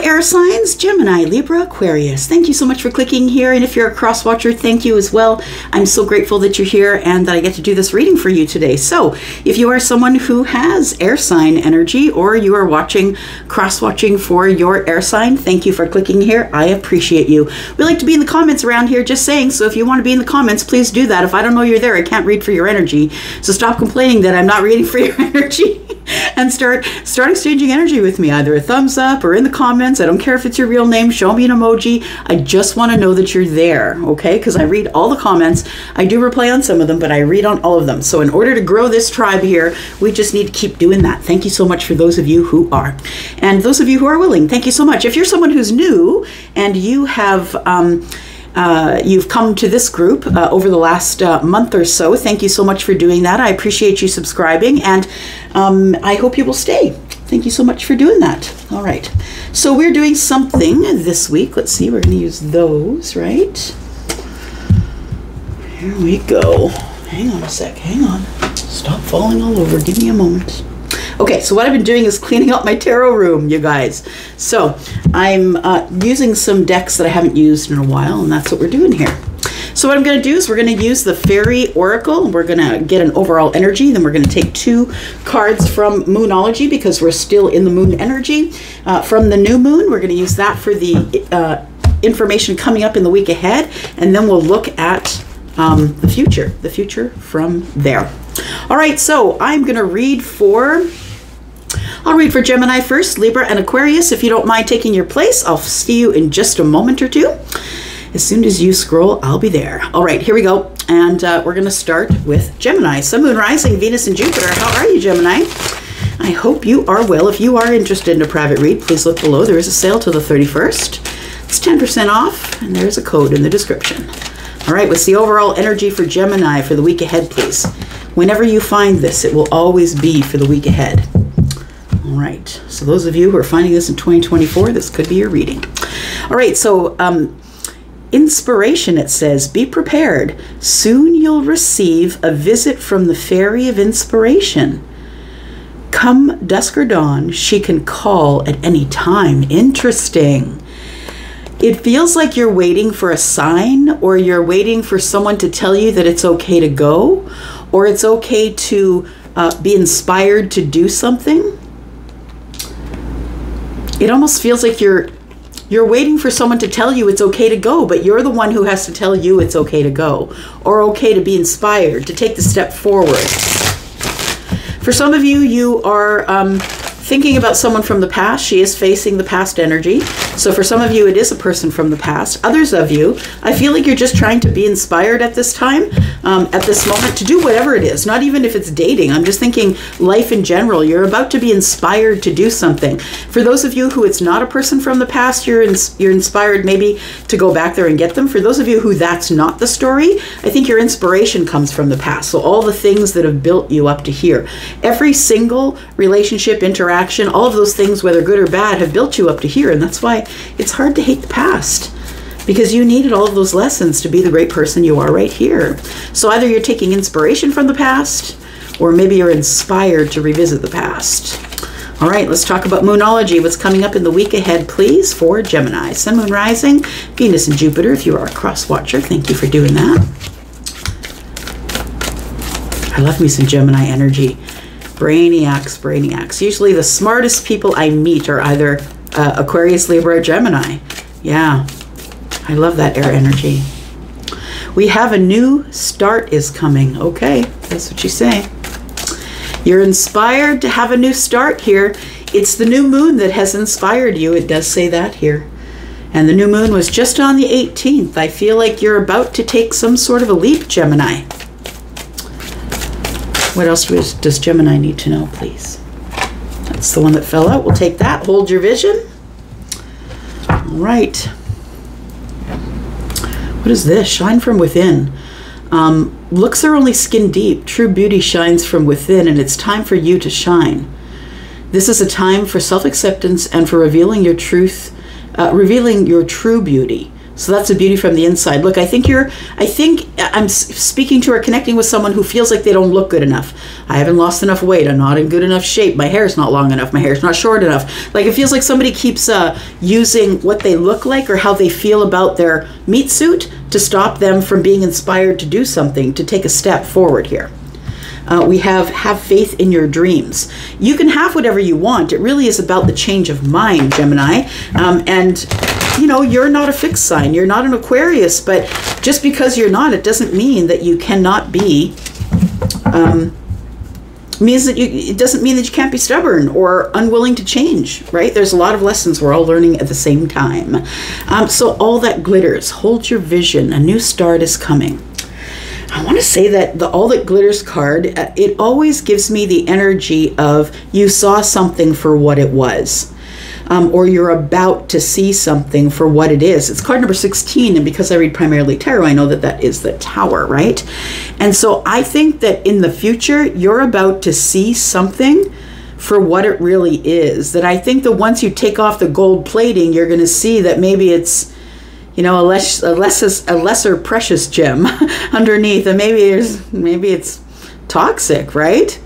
air signs, Gemini, Libra, Aquarius. Thank you so much for clicking here. And if you're a cross watcher, thank you as well. I'm so grateful that you're here and that I get to do this reading for you today. So if you are someone who has air sign energy, or you are watching, cross watching for your air sign, thank you for clicking here. I appreciate you. We like to be in the comments around here, just saying. So if you want to be in the comments, please do that. If I don't know you're there, I can't read for your energy. So stop complaining that I'm not reading for your energy. And start exchanging energy with me, either a thumbs up or in the comments. I don't care if it's your real name. Show me an emoji. I just want to know that you're there, okay? Because I read all the comments. I do reply on some of them, but I read on all of them. So in order to grow this tribe here, we just need to keep doing that. Thank you so much for those of you who are. And those of you who are willing, thank you so much. If you're someone who's new and you have... you've come to this group over the last month or so. Thank you so much for doing that. I appreciate you subscribing, and I hope you will stay. Thank you so much for doing that. All right. So we're doing something this week. Let's see. We're going to use those, right? Here we go. Hang on a sec. Hang on. Stop falling all over. Give me a moment. Okay, so what I've been doing is cleaning up my tarot room, you guys. So I'm using some decks that I haven't used in a while, and that's what we're doing here. So what I'm going to do is we're going to use the Fairy Oracle. We're going to get an overall energy. Then we're going to take 2 cards from Moonology, because we're still in the moon energy. From the new moon, we're going to use that for the information coming up in the week ahead. And then we'll look at the future from there. All right, so I'm going to read for... I'll read for Gemini first, Libra, and Aquarius. If you don't mind taking your place, I'll see you in just a moment or two. As soon as you scroll, I'll be there. All right, here we go. And we're going to start with Gemini. Sun, Moon, Rising, Venus, and Jupiter. How are you, Gemini? I hope you are well. If you are interested in a private read, please look below. There is a sale till the 31st. It's 10% off, and there's a code in the description. All right, what's the overall energy for Gemini for the week ahead, please? Whenever you find this, it will always be for the week ahead. All right, so those of you who are finding this in 2024, this could be your reading. All right, so inspiration, it says, be prepared. Soon you'll receive a visit from the Fairy of Inspiration. Come dusk or dawn, she can call at any time. Interesting. It feels like you're waiting for a sign, or you're waiting for someone to tell you that it's okay to go, or it's okay to be inspired to do something. It almost feels like you're waiting for someone to tell you it's okay to go, but you're the one who has to tell you it's okay to go, or okay to be inspired, to take the step forward. For some of you, you are thinking about someone from the past. She is facing the past energy. So for some of you, it is a person from the past. Others of you, I feel like you're just trying to be inspired at this time, at this moment, to do whatever it is. Not even if it's dating. I'm just thinking life in general. You're about to be inspired to do something. For those of you who it's not a person from the past, you're inspired maybe to go back there and get them. For those of you who that's not the story, I think your inspiration comes from the past. So all the things that have built you up to here. Every single relationship, interaction, all of those things, whether good or bad, have built you up to here. And that's why it's hard to hate the past, because you needed all of those lessons to be the great person you are right here. So either you're taking inspiration from the past, or maybe you're inspired to revisit the past. All right, let's talk about Moonology. What's coming up in the week ahead, please, for Gemini? Sun, Moon, Rising, Venus, and Jupiter. If you are a cross watcher, thank you for doing that. I love me some Gemini energy. Brainiacs, brainiacs. Usually the smartest people I meet are either Aquarius, Libra, or Gemini. Yeah, I love that air energy. We have a new start is coming. Okay, that's what you say. You're inspired to have a new start here. It's the new moon that has inspired you. It does say that here. And the new moon was just on the 18th. I feel like you're about to take some sort of a leap, Gemini. What else does Gemini need to know, please? That's the one that fell out. We'll take that. Hold your vision. All right. What is this? Shine from within. Looks are only skin deep. True beauty shines from within, and it's time for you to shine. This is a time for self-acceptance and for revealing your truth, revealing your true beauty. So that's the beauty from the inside. Look, I think I'm speaking to or connecting with someone who feels like they don't look good enough. I haven't lost enough weight. I'm not in good enough shape. My hair's not long enough. My hair's not short enough. Like, it feels like somebody keeps using what they look like or how they feel about their meat suit to stop them from being inspired to do something, to take a step forward here. We have faith in your dreams. You can have whatever you want. It really is about the change of mind, Gemini. And you know, you're not a fixed sign. You're not an Aquarius, but just because you're not, it doesn't mean that you cannot be, it doesn't mean that you can't be stubborn or unwilling to change, right? There's a lot of lessons we're all learning at the same time. So all that glitters, hold your vision. A new start is coming. I want to say that the All That Glitters card, it always gives me the energy of you saw something for what it was. Or you're about to see something for what it is. It's card number 16, and because I read primarily tarot, I know that that is the Tower, right? And so I think that in the future, you're about to see something for what it really is. That I think that once you take off the gold plating, you're going to see that maybe it's, you know, a lesser precious gem underneath, and maybe it's toxic, right?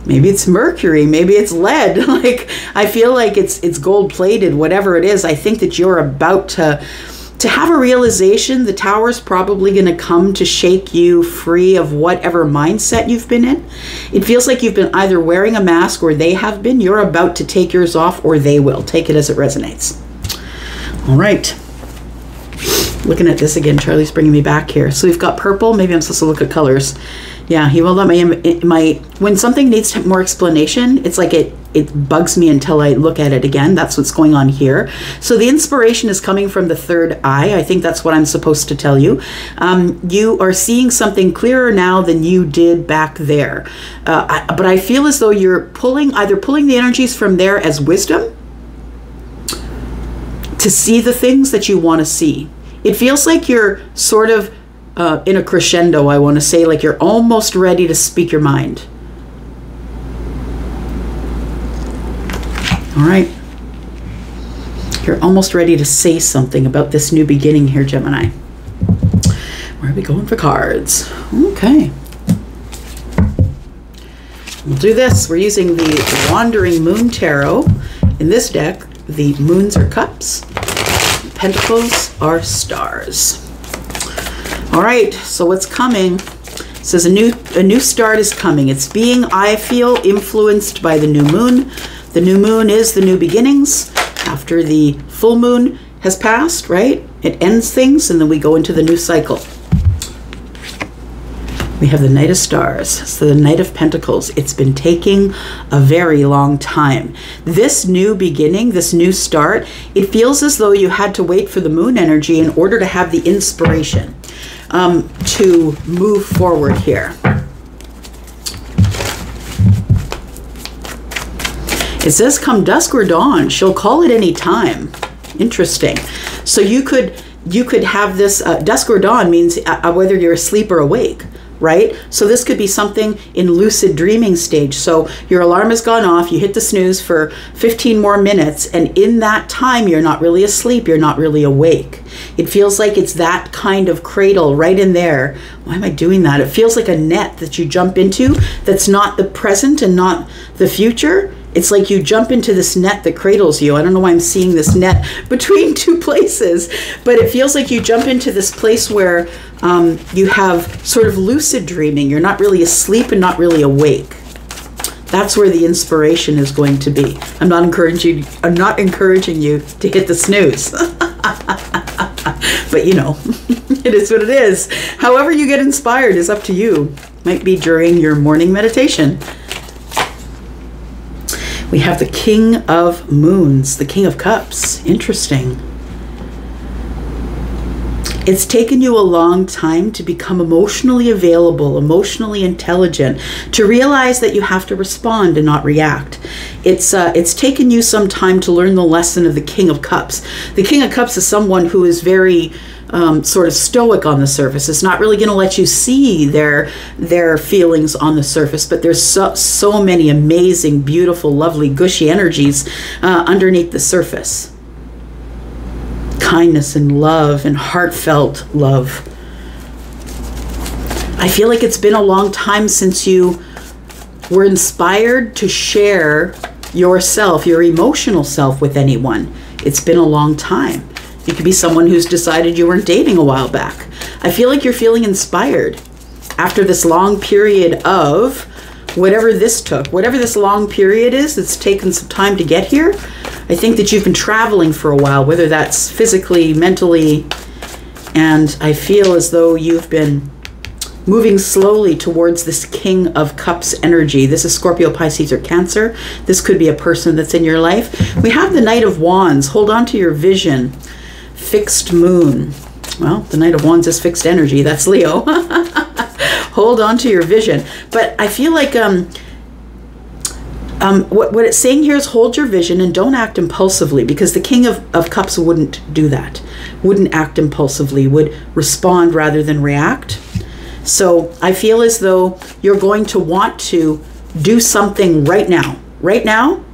Maybe it's mercury, maybe it's lead. Like, I feel like it's gold plated, whatever it is. I think that you're about to have a realization. The Tower's probably going to come to shake you free of whatever mindset you've been in. It feels like you've been either wearing a mask or they have been. You're about to take yours off, or they will. Take it as it resonates. All right. Looking at this again, Charlie's bringing me back here. So we've got purple. Maybe I'm supposed to look at colors. Yeah, he won't let when something needs more explanation, it's like it bugs me until I look at it again. That's what's going on here. So the inspiration is coming from the third eye. I think that's what I'm supposed to tell you. You are seeing something clearer now than you did back there. But I feel as though you're either pulling the energies from there as wisdom to see the things that you want to see. It feels like you're sort of in a crescendo, I want to say, like you're almost ready to speak your mind. All right. You're almost ready to say something about this new beginning here, Gemini. Where are we going for cards? Okay. We'll do this. We're using the Wandering Moon Tarot. In this deck, the moons are cups, pentacles are stars. All right, so what's coming? It says a new start is coming. It's being, I feel, influenced by the new moon. The new moon is the new beginnings. After the full moon has passed, right? It ends things, and then we go into the new cycle. We have the Knight of Stars, so the Knight of Pentacles. It's been taking a very long time. This new beginning, this new start, it feels as though you had to wait for the moon energy in order to have the inspiration to move forward here. It says, come dusk or dawn, she'll call it any time. Interesting. So you could have this, dusk or dawn means whether you're asleep or awake, right? So this could be something in lucid dreaming stage. So your alarm has gone off, you hit the snooze for 15 more minutes, and in that time, you're not really asleep, you're not really awake. It feels like it's that kind of cradle right in there. Why am I doing that? It feels like a net that you jump into that's not the present and not the future. It's like you jump into this net that cradles you. I don't know why I'm seeing this net between two places, but it feels like you jump into this place where you have sort of lucid dreaming. You're not really asleep and not really awake. That's where the inspiration is going to be. I'm not encouraging you to hit the snooze. But you know, it is what it is. However you get inspired is up to you. Might be during your morning meditation. We have the King of Moons, the King of Cups. Interesting. It's taken you a long time to become emotionally available, emotionally intelligent, to realize that you have to respond and not react. It's taken you some time to learn the lesson of the King of Cups. The King of Cups is someone who is very sort of stoic on the surface. It's not really going to let you see their feelings on the surface, but there's so many amazing, beautiful, lovely, gushy energies underneath the surface. kindness and love and heartfelt love. I feel like it's been a long time since you were inspired to share yourself, your emotional self, with anyone. It's been a long time. You could be someone who's decided you weren't dating a while back. I feel like you're feeling inspired after this long period of whatever this took, whatever this long period is, it's taken some time to get here. I think that you've been traveling for a while, whether that's physically, mentally, and I feel as though you've been moving slowly towards this King of Cups energy. This is Scorpio, Pisces, or Cancer. This could be a person that's in your life. We have the Knight of Wands. Hold on to your vision. Fixed moon. Well, the Knight of Wands is fixed energy. That's Leo. Hold on to your vision. But I feel like what it's saying here is hold your vision and don't act impulsively, because the King of Cups wouldn't do that. Wouldn't act impulsively, would respond rather than react. So I feel as though you're going to want to do something right now. Right now,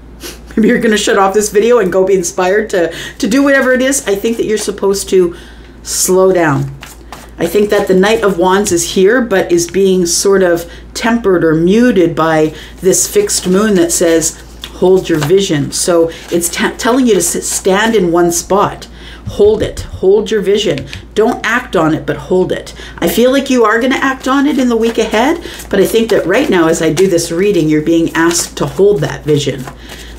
maybe you're going to shut off this video and go be inspired to do whatever it is. I think that you're supposed to slow down. I think that the Knight of Wands is here, but is being sort of tempered or muted by this fixed moon that says, hold your vision. So it's telling you to stand in one spot. Hold it. Hold your vision. Don't act on it, but hold it. I feel like you are going to act on it in the week ahead, but I think that right now, as I do this reading, you're being asked to hold that vision.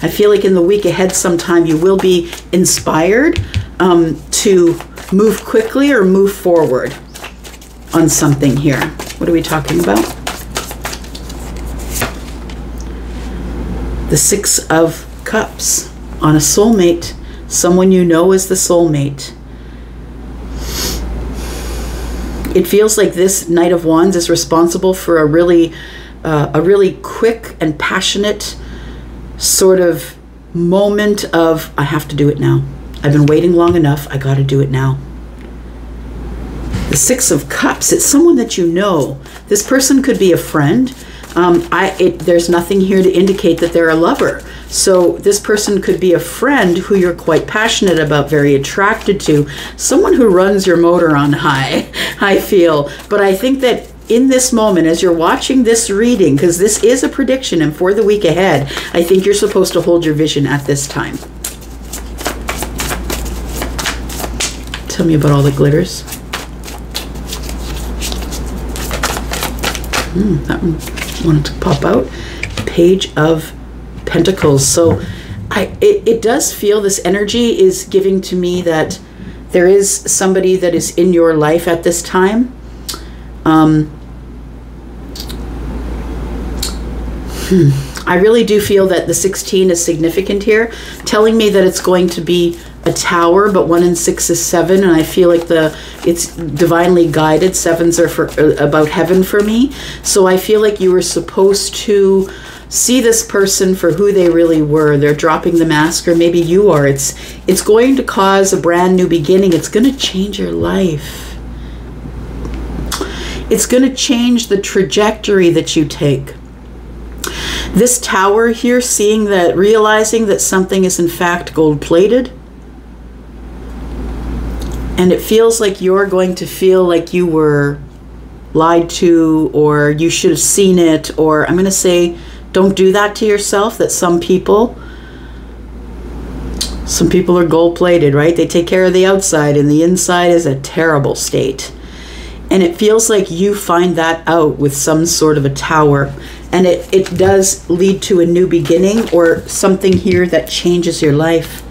I feel like in the week ahead sometime you will be inspired to move quickly or move forward on something here. What are we talking about? The Six of Cups on a soulmate. Someone you know is the soulmate. It feels like this Knight of Wands is responsible for a really quick and passionate sort of moment of, I have to do it now. I've been waiting long enough. I got to do it now. The Six of Cups, it's someone that you know. This person could be a friend. There's nothing here to indicate that they're a lover. So this person could be a friend who you're quite passionate about, very attracted to, someone who runs your motor on high, I feel. But I think that in this moment, as you're watching this reading, because this is a prediction and for the week ahead, I think you're supposed to hold your vision at this time. Tell me about all the glitters. That one wanted to pop out. Page of Pentacles. So it does feel, this energy is giving to me that there is somebody that is in your life at this time. I really do feel that the 16 is significant here, telling me that it's going to be a tower, but 1 and 6 is 7, and I feel like it's divinely guided. 7s are about heaven for me. So I feel like you were supposed to see this person for who they really were. They're dropping the mask, or maybe you are. It's going to cause a brand new beginning. It's going to change your life. It's going to change the trajectory that you take. This tower here, seeing that, realizing that something is in fact gold-plated, and it feels like you're going to feel like you were lied to, or you should have seen it, or I'm going to say, don't do that to yourself, that some people are gold-plated, right? They take care of the outside, and the inside is a terrible state. And it feels like you find that out with some sort of a tower. And it does lead to a new beginning, or something here that changes your life.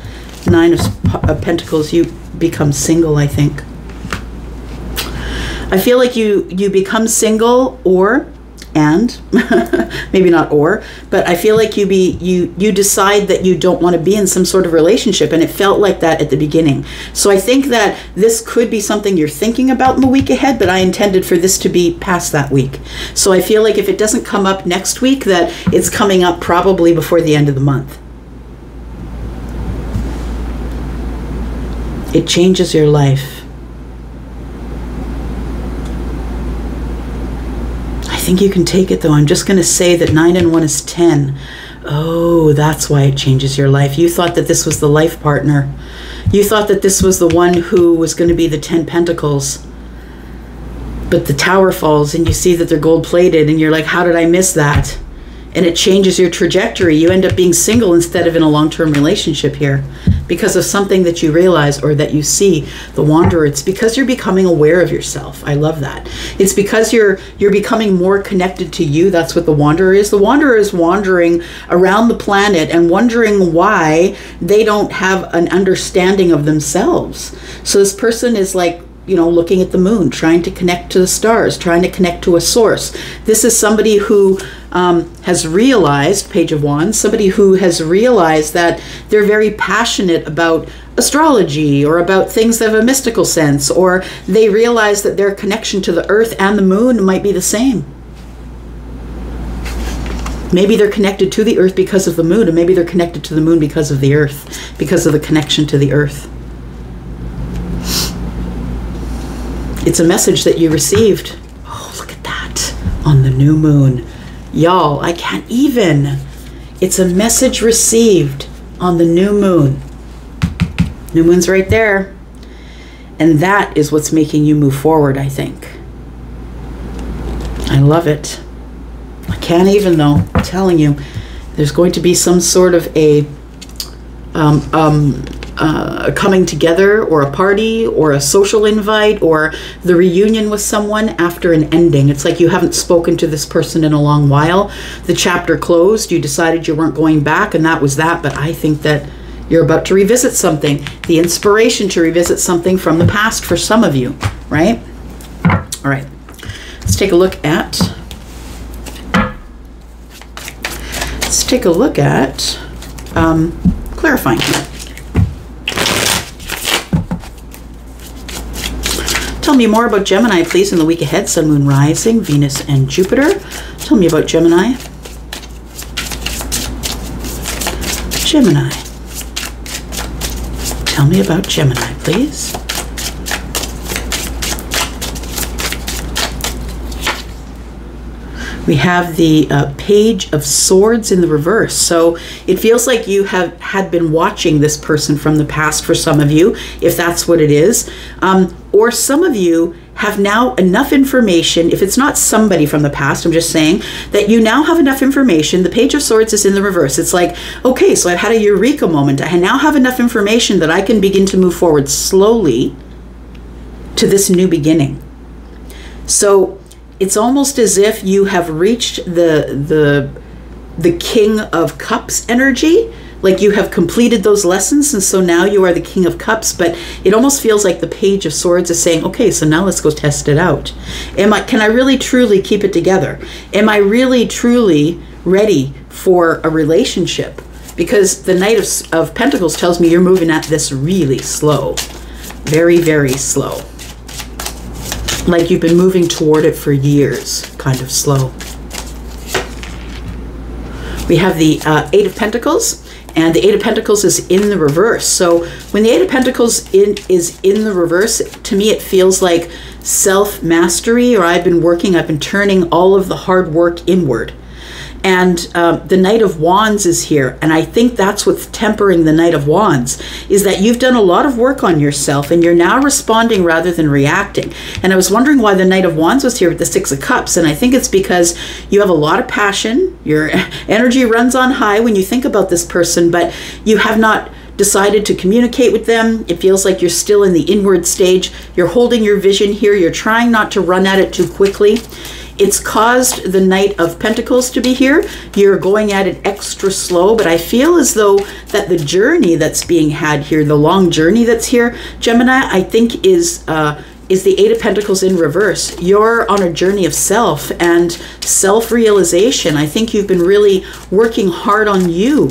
9 of Pentacles, you become single, I think. I feel like you become single, and maybe not but I feel like you decide that you don't want to be in some sort of relationship, and it felt like that at the beginning. So I think that this could be something you're thinking about in the week ahead, but I intended for this to be past that week. So I feel like if it doesn't come up next week, that it's coming up probably before the end of the month. It changes your life. I think you can take it, though. I'm just going to say that 9 and 1 is 10. Oh, that's why it changes your life. You thought that this was the life partner. You thought that this was the one who was going to be the 10 Pentacles. But the Tower falls and you see that they're gold plated and you're like, how did I miss that? And it changes your trajectory. You end up being single instead of in a long-term relationship here because of something that you realize or that you see, the Wanderer. It's because you're becoming aware of yourself. I love that. It's because you're becoming more connected to you. That's what the Wanderer is. The Wanderer is wandering around the planet and wondering why they don't have an understanding of themselves. So this person is like, you know, looking at the moon, trying to connect to the stars, trying to connect to a source. This is somebody who has realized, Page of Wands, somebody who has realized that they're very passionate about astrology or about things that have a mystical sense, or they realize that their connection to the earth and the moon might be the same. Maybe they're connected to the earth because of the moon, and maybe they're connected to the moon because of the earth, because of the connection to the earth. It's a message that you received. Oh, look at that on the new moon. Y'all, I can't even. It's a message received on the new moon. New moon's right there. And that is what's making you move forward, I think. I love it. I can't even though. I'm telling you, there's going to be some sort of a coming together or a party or a social invite or the reunion with someone after an ending. It's like you haven't spoken to this person in a long while. The chapter closed. You decided you weren't going back and that was that. But I think that you're about to revisit something. The inspiration to revisit something from the past for some of you, right? All right. Let's take a look at clarifying here. Tell me more about Gemini, please, in the week ahead. Sun, Moon, Rising, Venus, and Jupiter. Tell me about Gemini. Gemini. Tell me about Gemini, please. We have the Page of Swords in the reverse. So it feels like you had been watching this person from the past for some of you, if that's what it is. Or some of you have now enough information, if it's not somebody from the past, I'm just saying, that you now have enough information. The Page of Swords is in the reverse. It's like, okay, so I've had a eureka moment. I now have enough information that I can begin to move forward slowly to this new beginning. So it's almost as if you have reached the King of Cups energy, like you have completed those lessons, and so now you are the King of Cups. But it almost feels like the Page of Swords is saying, okay, so now let's go test it out. Can I really truly keep it together? Am I really truly ready for a relationship? Because the Knight of Pentacles tells me you're moving at this really slow, very, very slow. Like you've been moving toward it for years, kind of slow. We have the Eight of Pentacles, and the Eight of Pentacles is in the reverse. So when the Eight of Pentacles is in the reverse, to me it feels like self-mastery, or I've been turning all of the hard work inward. And the Knight of Wands is here, and I think that's what's tempering the Knight of Wands, is that you've done a lot of work on yourself and you're now responding rather than reacting. And I was wondering why the Knight of Wands was here with the Six of Cups, and I think it's because you have a lot of passion, your energy runs on high when you think about this person, but you have not decided to communicate with them. It feels like you're still in the inward stage. You're holding your vision here. You're trying not to run at it too quickly. It's caused the Knight of Pentacles to be here. You're going at it extra slow, but I feel as though that the journey that's being had here, the long journey that's here, Gemini, I think is the Eight of Pentacles in reverse. You're on a journey of self and self-realization. I think you've been really working hard on you.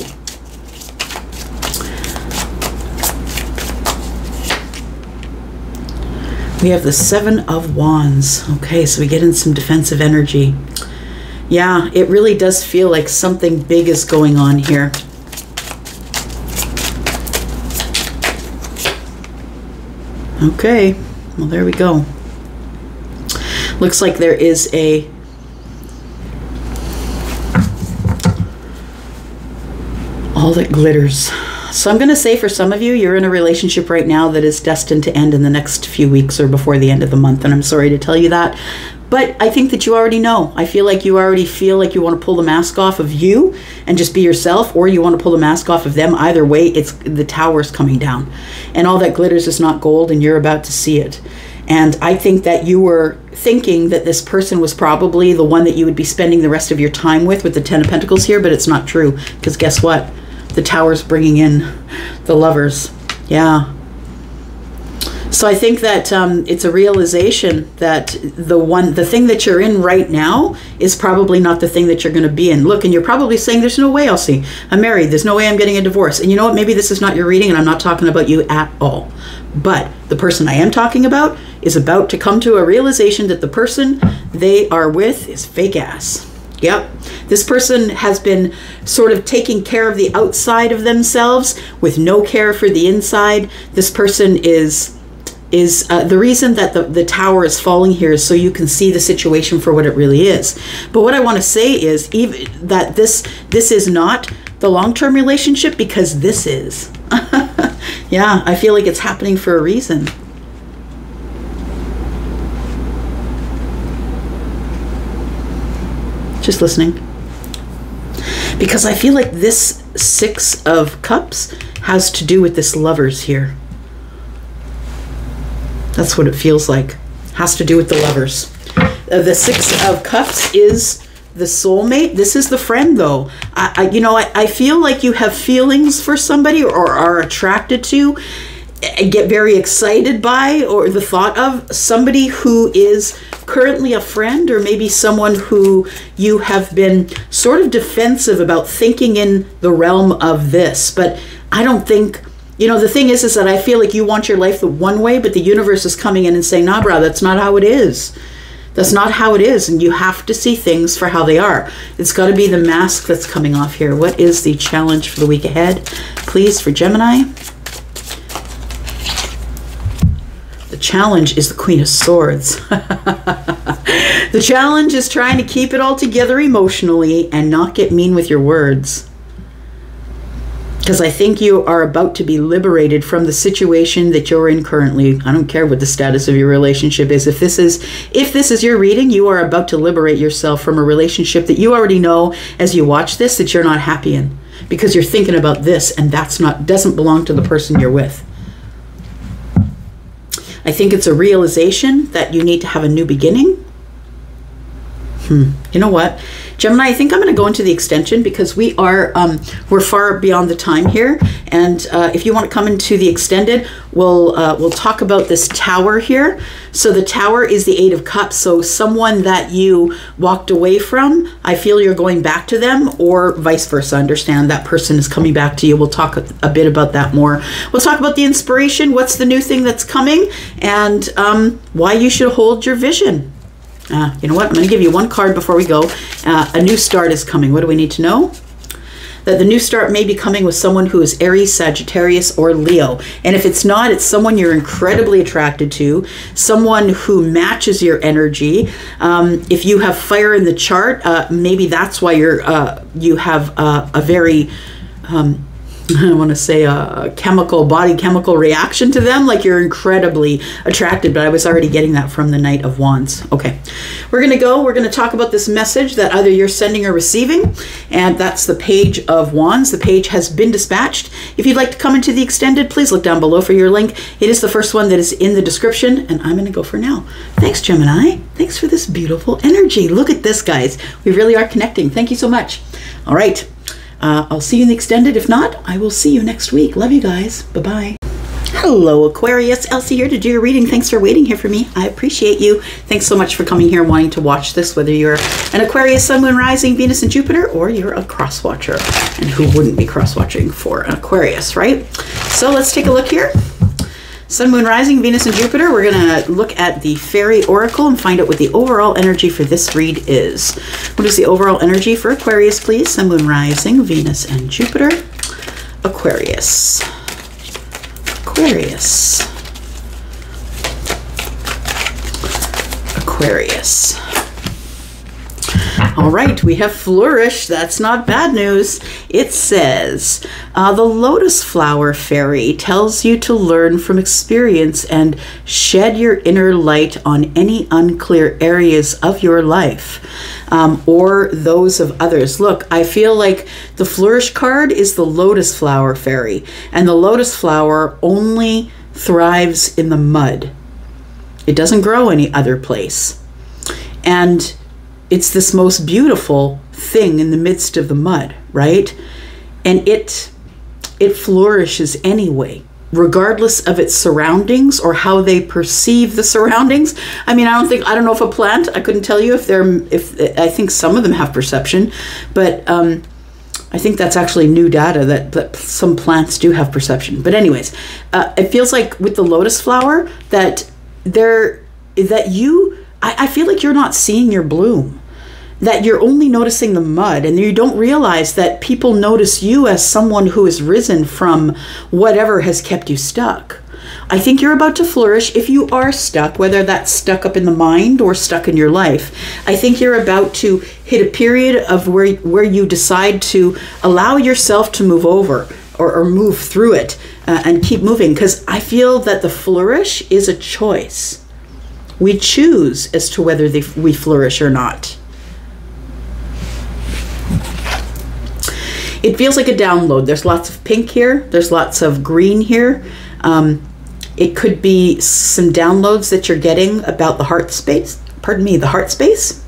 We have the Seven of Wands. Okay, so we get in some defensive energy. Yeah, it really does feel like something big is going on here. Okay, well, there we go. Looks like there is all that glitters. So I'm going to say for some of you, you're in a relationship right now that is destined to end in the next few weeks or before the end of the month. And I'm sorry to tell you that. But I think that you already know. I feel like you already feel like you want to pull the mask off of you and just be yourself, or you want to pull the mask off of them. Either way, it's the tower's coming down. And all that glitters is not gold, and you're about to see it. And I think that you were thinking that this person was probably the one that you would be spending the rest of your time with the Ten of Pentacles here, but it's not true. Because guess what? The tower's bringing in the lovers. Yeah. So I think that it's a realization that the thing that you're in right now is probably not the thing that you're going to be in. Look, and you're probably saying, there's no way, Elsie. I'm married. There's no way I'm getting a divorce. And you know what? Maybe this is not your reading, and I'm not talking about you at all. But the person I am talking about is about to come to a realization that the person they are with is fake ass. Yep. This person has been sort of taking care of the outside of themselves with no care for the inside. This person is the reason that the tower is falling here is so you can see the situation for what it really is. But what I want to say is even that this is not the long-term relationship, because this is. Yeah, I feel like it's happening for a reason. Just listening. Because I feel like this Six of Cups has to do with this lovers here. That's what it feels like. Has to do with the lovers. The Six of Cups is the soulmate. This is the friend, though. I feel like you have feelings for somebody, or are attracted to, get very excited by, or the thought of somebody who is currently a friend, or maybe someone who you have been sort of defensive about thinking in the realm of this. But I don't think... the thing is that I feel like you want your life the one way, but the universe is coming in and saying, nah, brah, that's not how it is. That's not how it is. And you have to see things for how they are. It's got to be the mask that's coming off here. What is the challenge for the week ahead, please, for Gemini? The challenge is the Queen of Swords. The challenge is trying to keep it all together emotionally and not get mean with your words. Because I think you are about to be liberated from the situation that you're in currently. I don't care what the status of your relationship is. If this is your reading, you are about to liberate yourself from a relationship that you already know as you watch this that you're not happy in. Because you're thinking about this, and doesn't belong to the person you're with. I think it's a realization that you need to have a new beginning. You know what, Gemini, I think I'm going to go into the extension, because we're far beyond the time here. And if you want to come into the extended, we'll talk about this tower here. So the tower is the Eight of Cups. So someone that you walked away from, I feel you're going back to them, or vice versa. Understand that person is coming back to you. We'll talk a bit about that more. We'll talk about the inspiration, what's the new thing that's coming, and why you should hold your vision. You know what? I'm going to give you one card before we go. A new start is coming. What do we need to know? That the new start may be coming with someone who is Aries, Sagittarius, or Leo. And if it's not, it's someone you're incredibly attracted to, someone who matches your energy. If you have fire in the chart, maybe that's why you have a very... I want to say a body chemical reaction to them, like you're incredibly attracted, but I was already getting that from the Knight of Wands. Okay, we're going to talk about this message that either you're sending or receiving, and that's the Page of Wands. The page has been dispatched. If you'd like to come into the extended, please look down below for your link. It is the first one that is in the description, and I'm going to go for now. Thanks, Gemini. Thanks for this beautiful energy. Look at this, guys. We really are connecting. Thank you so much. All right. I'll see you in the extended. If not, I will see you next week. Love you guys. Bye-bye. Hello, Aquarius. Elsie here to do your reading. Thanks for waiting here for me. I appreciate you. Thanks so much for coming here and wanting to watch this, whether you're an Aquarius, Sun, Moon, Rising, Venus, and Jupiter, or you're a cross-watcher. And who wouldn't be cross-watching for an Aquarius, right? So let's take a look here. Sun, Moon, Rising, Venus, and Jupiter. We're going to look at the Fairy Oracle and find out what the overall energy for this read is. What is the overall energy for Aquarius, please? Sun, Moon, Rising, Venus, and Jupiter. Aquarius. Aquarius. Aquarius. All right, we have flourish. That's not bad news. It says, the lotus flower fairy tells you to learn from experience and shed your inner light on any unclear areas of your life or those of others. Look, I feel like the flourish card is the lotus flower fairy, and the lotus flower only thrives in the mud. It doesn't grow any other place. And it's this most beautiful thing in the midst of the mud, right? And it flourishes anyway, regardless of its surroundings or how they perceive the surroundings. I mean, I don't know if a plant, I couldn't tell you I think some of them have perception, but I think that's actually new data that some plants do have perception. But anyways, it feels like with the lotus flower I feel like you're not seeing your bloom, that you're only noticing the mud, and you don't realize that people notice you as someone who has risen from whatever has kept you stuck. I think you're about to flourish if you are stuck, whether that's stuck up in the mind or stuck in your life. I think you're about to hit a period of where you decide to allow yourself to move over or move through it and keep moving, because I feel that the flourish is a choice. We choose as to whether we flourish or not. It feels like a download. There's lots of pink here. There's lots of green here. It could be some downloads that you're getting about the heart space. Pardon me, the heart space.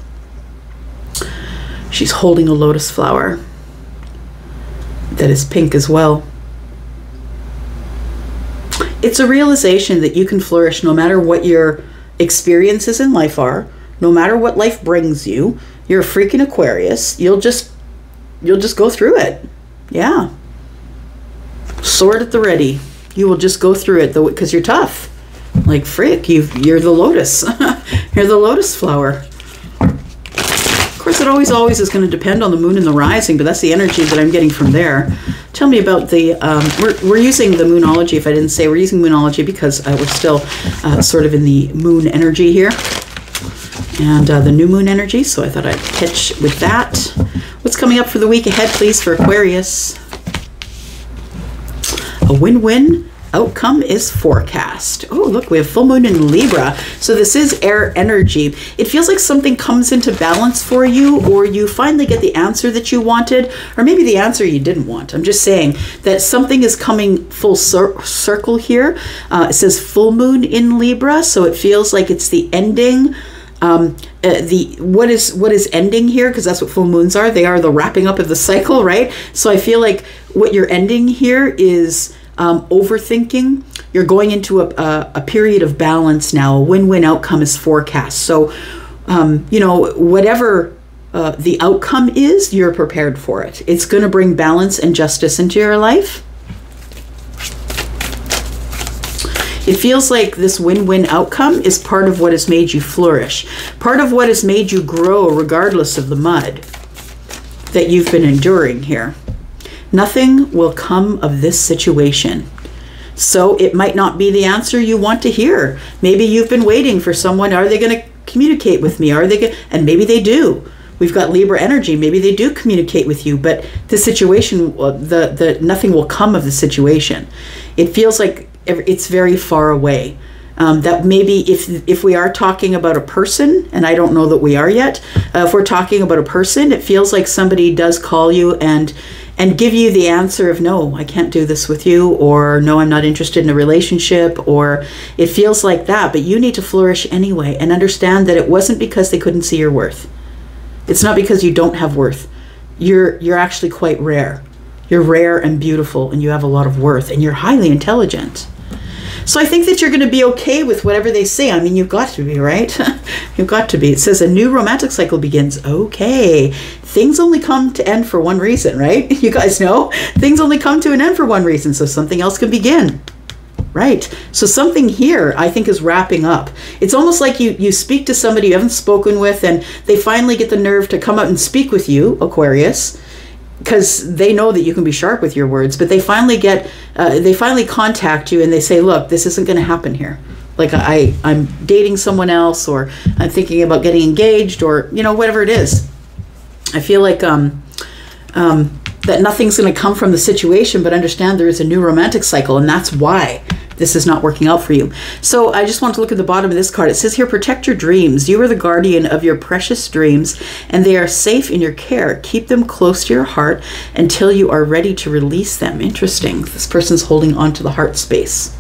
She's holding a lotus flower that is pink as well. It's a realization that you can flourish no matter what your experiences in life are, no matter what life brings you. You're a freaking Aquarius. You'll just go through it. Yeah. Sword at the ready. You will just go through it, though, because you're tough. Like, frick, you're the lotus. You're the lotus flower. Of course, it always is going to depend on the moon and the rising, but that's the energy that I'm getting from there. Tell me about the, we're using the moonology, if I didn't say, we're using moonology because we're still sort of in the moon energy here. And the new moon energy, so I thought I'd pitch with that. What's coming up for the week ahead, please, for Aquarius? A win-win outcome is forecast. Oh, look, we have full moon in Libra. So this is air energy. It feels like something comes into balance for you, or you finally get the answer that you wanted, or maybe the answer you didn't want. I'm just saying that something is coming full circle here. It says full moon in Libra, so it feels like it's the ending. What is ending here, because that's what full moons are. They are the wrapping up of the cycle, right? So I feel like what you're ending here is overthinking. You're going into a period of balance now. A win-win outcome is forecast. So you know, whatever the outcome is, you're prepared for it. It's going to bring balance and justice into your life. It feels like this win-win outcome is part of what has made you flourish, part of what has made you grow regardless of the mud that you've been enduring here. Nothing will come of this situation. So it might not be the answer you want to hear. Maybe you've been waiting for someone. Are they going to communicate with me? Are they going? And maybe they do. We've got Libra energy. Maybe they do communicate with you, but the situation, nothing will come of the situation. It feels like it's very far away. That maybe if we are talking about a person, and I don't know that we are yet, if we're talking about a person, it feels like somebody does call you and give you the answer of, no, I can't do this with you, or no, I'm not interested in a relationship, or it feels like that, but you need to flourish anyway and understand that it wasn't because they couldn't see your worth. It's not because you don't have worth. You're actually quite rare. You're rare and beautiful, and you have a lot of worth, and you're highly intelligent. So I think that you're going to be okay with whatever they say. I mean, you've got to be, right? You've got to be. It says a new romantic cycle begins. Okay. Things only come to end for one reason, right? You guys know? Things only come to an end for one reason, so something else can begin. Right. So something here, I think, is wrapping up. It's almost like you speak to somebody you haven't spoken with, and they finally get the nerve to come out and speak with you, Aquarius, because they know that you can be sharp with your words, but they finally contact you and they say, look, this isn't going to happen here. Like I'm dating someone else, or I'm thinking about getting engaged, or, you know, whatever it is. I feel like that nothing's going to come from the situation, but understand there is a new romantic cycle, and that's why this is not working out for you. So I just want to look at the bottom of this card. It says here, protect your dreams. You are the guardian of your precious dreams, and they are safe in your care. Keep them close to your heart until you are ready to release them. Interesting. This person's holding on to the heart space.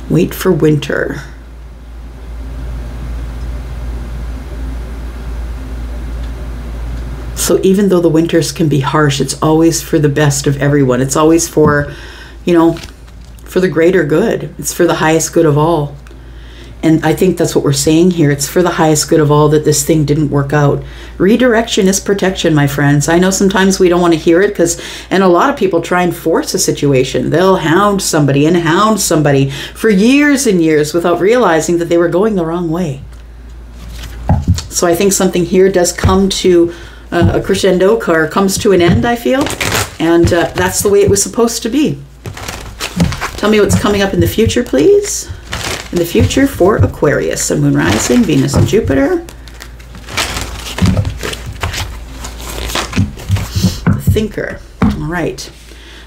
Wait for winter. So even though the winters can be harsh, it's always for the best of everyone. It's always for, you know, for the greater good. It's for the highest good of all. And I think that's what we're saying here. It's for the highest good of all that this thing didn't work out. Redirection is protection, my friends. I know sometimes we don't want to hear it and a lot of people try and force a situation. They'll hound somebody for years and years without realizing that they were going the wrong way. So I think something here does come to a crescendo, or comes to an end, I feel. And that's the way it was supposed to be. Tell me what's coming up in the future, please. In the future for Aquarius, Sun, Moon, Rising, Venus, and Jupiter. The Thinker. All right.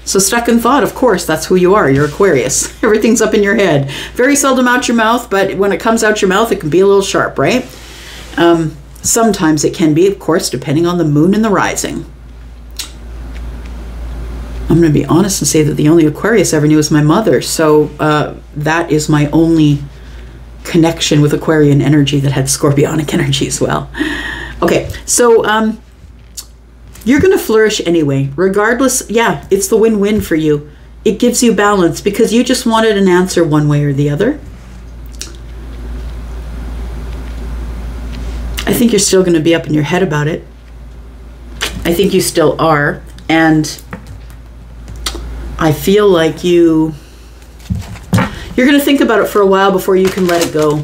So stuck in thought, of course, that's who you are. You're Aquarius. Everything's up in your head. Very seldom out your mouth, but when it comes out your mouth, it can be a little sharp, right? Sometimes it can be, of course, depending on the moon and the rising. I'm going to be honest and say that the only Aquarius I ever knew was my mother. So that is my only connection with Aquarian energy that had Scorpionic energy as well. Okay, so you're going to flourish anyway. Regardless, yeah, it's the win-win for you. It gives you balance because you just wanted an answer one way or the other. I think you're still going to be up in your head about it. I think you still are. And I feel like you're going to think about it for a while before you can let it go.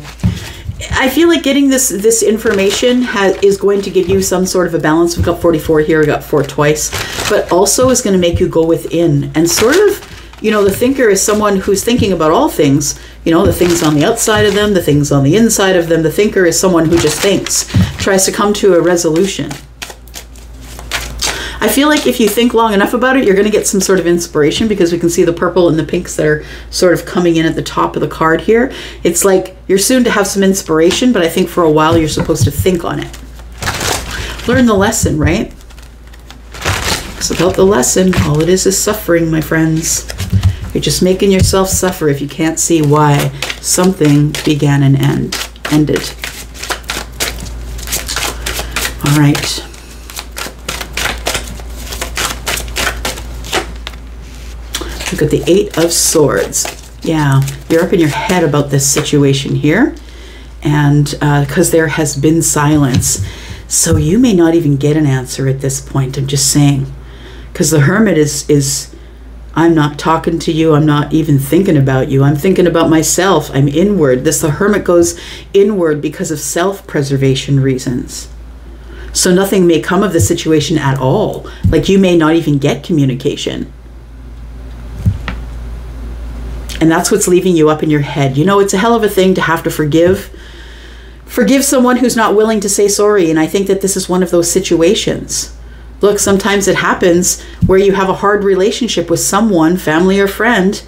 I feel like getting this information is going to give you some sort of a balance. We've got 44 here, we got 4 twice, but also is going to make you go within and sort of, you know, the thinker is someone who's thinking about all things, you know, the things on the outside of them, the things on the inside of them. The thinker is someone who just thinks, tries to come to a resolution. I feel like if you think long enough about it, you're going to get some sort of inspiration because we can see the purple and the pinks that are sort of coming in at the top of the card here. It's like you're soon to have some inspiration, but I think for a while you're supposed to think on it. Learn the lesson, right? It's about the lesson. All it is suffering, my friends. You're just making yourself suffer if you can't see why something began and ended. All right. Look at the 8 of Swords. Yeah, you're up in your head about this situation here. And because there has been silence. So you may not even get an answer at this point. I'm just saying. Because the Hermit is I'm not talking to you. I'm not even thinking about you. I'm thinking about myself. I'm inward. The Hermit goes inward because of self-preservation reasons. So nothing may come of the situation at all. Like you may not even get communication. And that's what's leaving you up in your head. You know, it's a hell of a thing to have to forgive someone who's not willing to say sorry. And I think that this is one of those situations. Look, sometimes it happens where you have a hard relationship with someone, family or friend,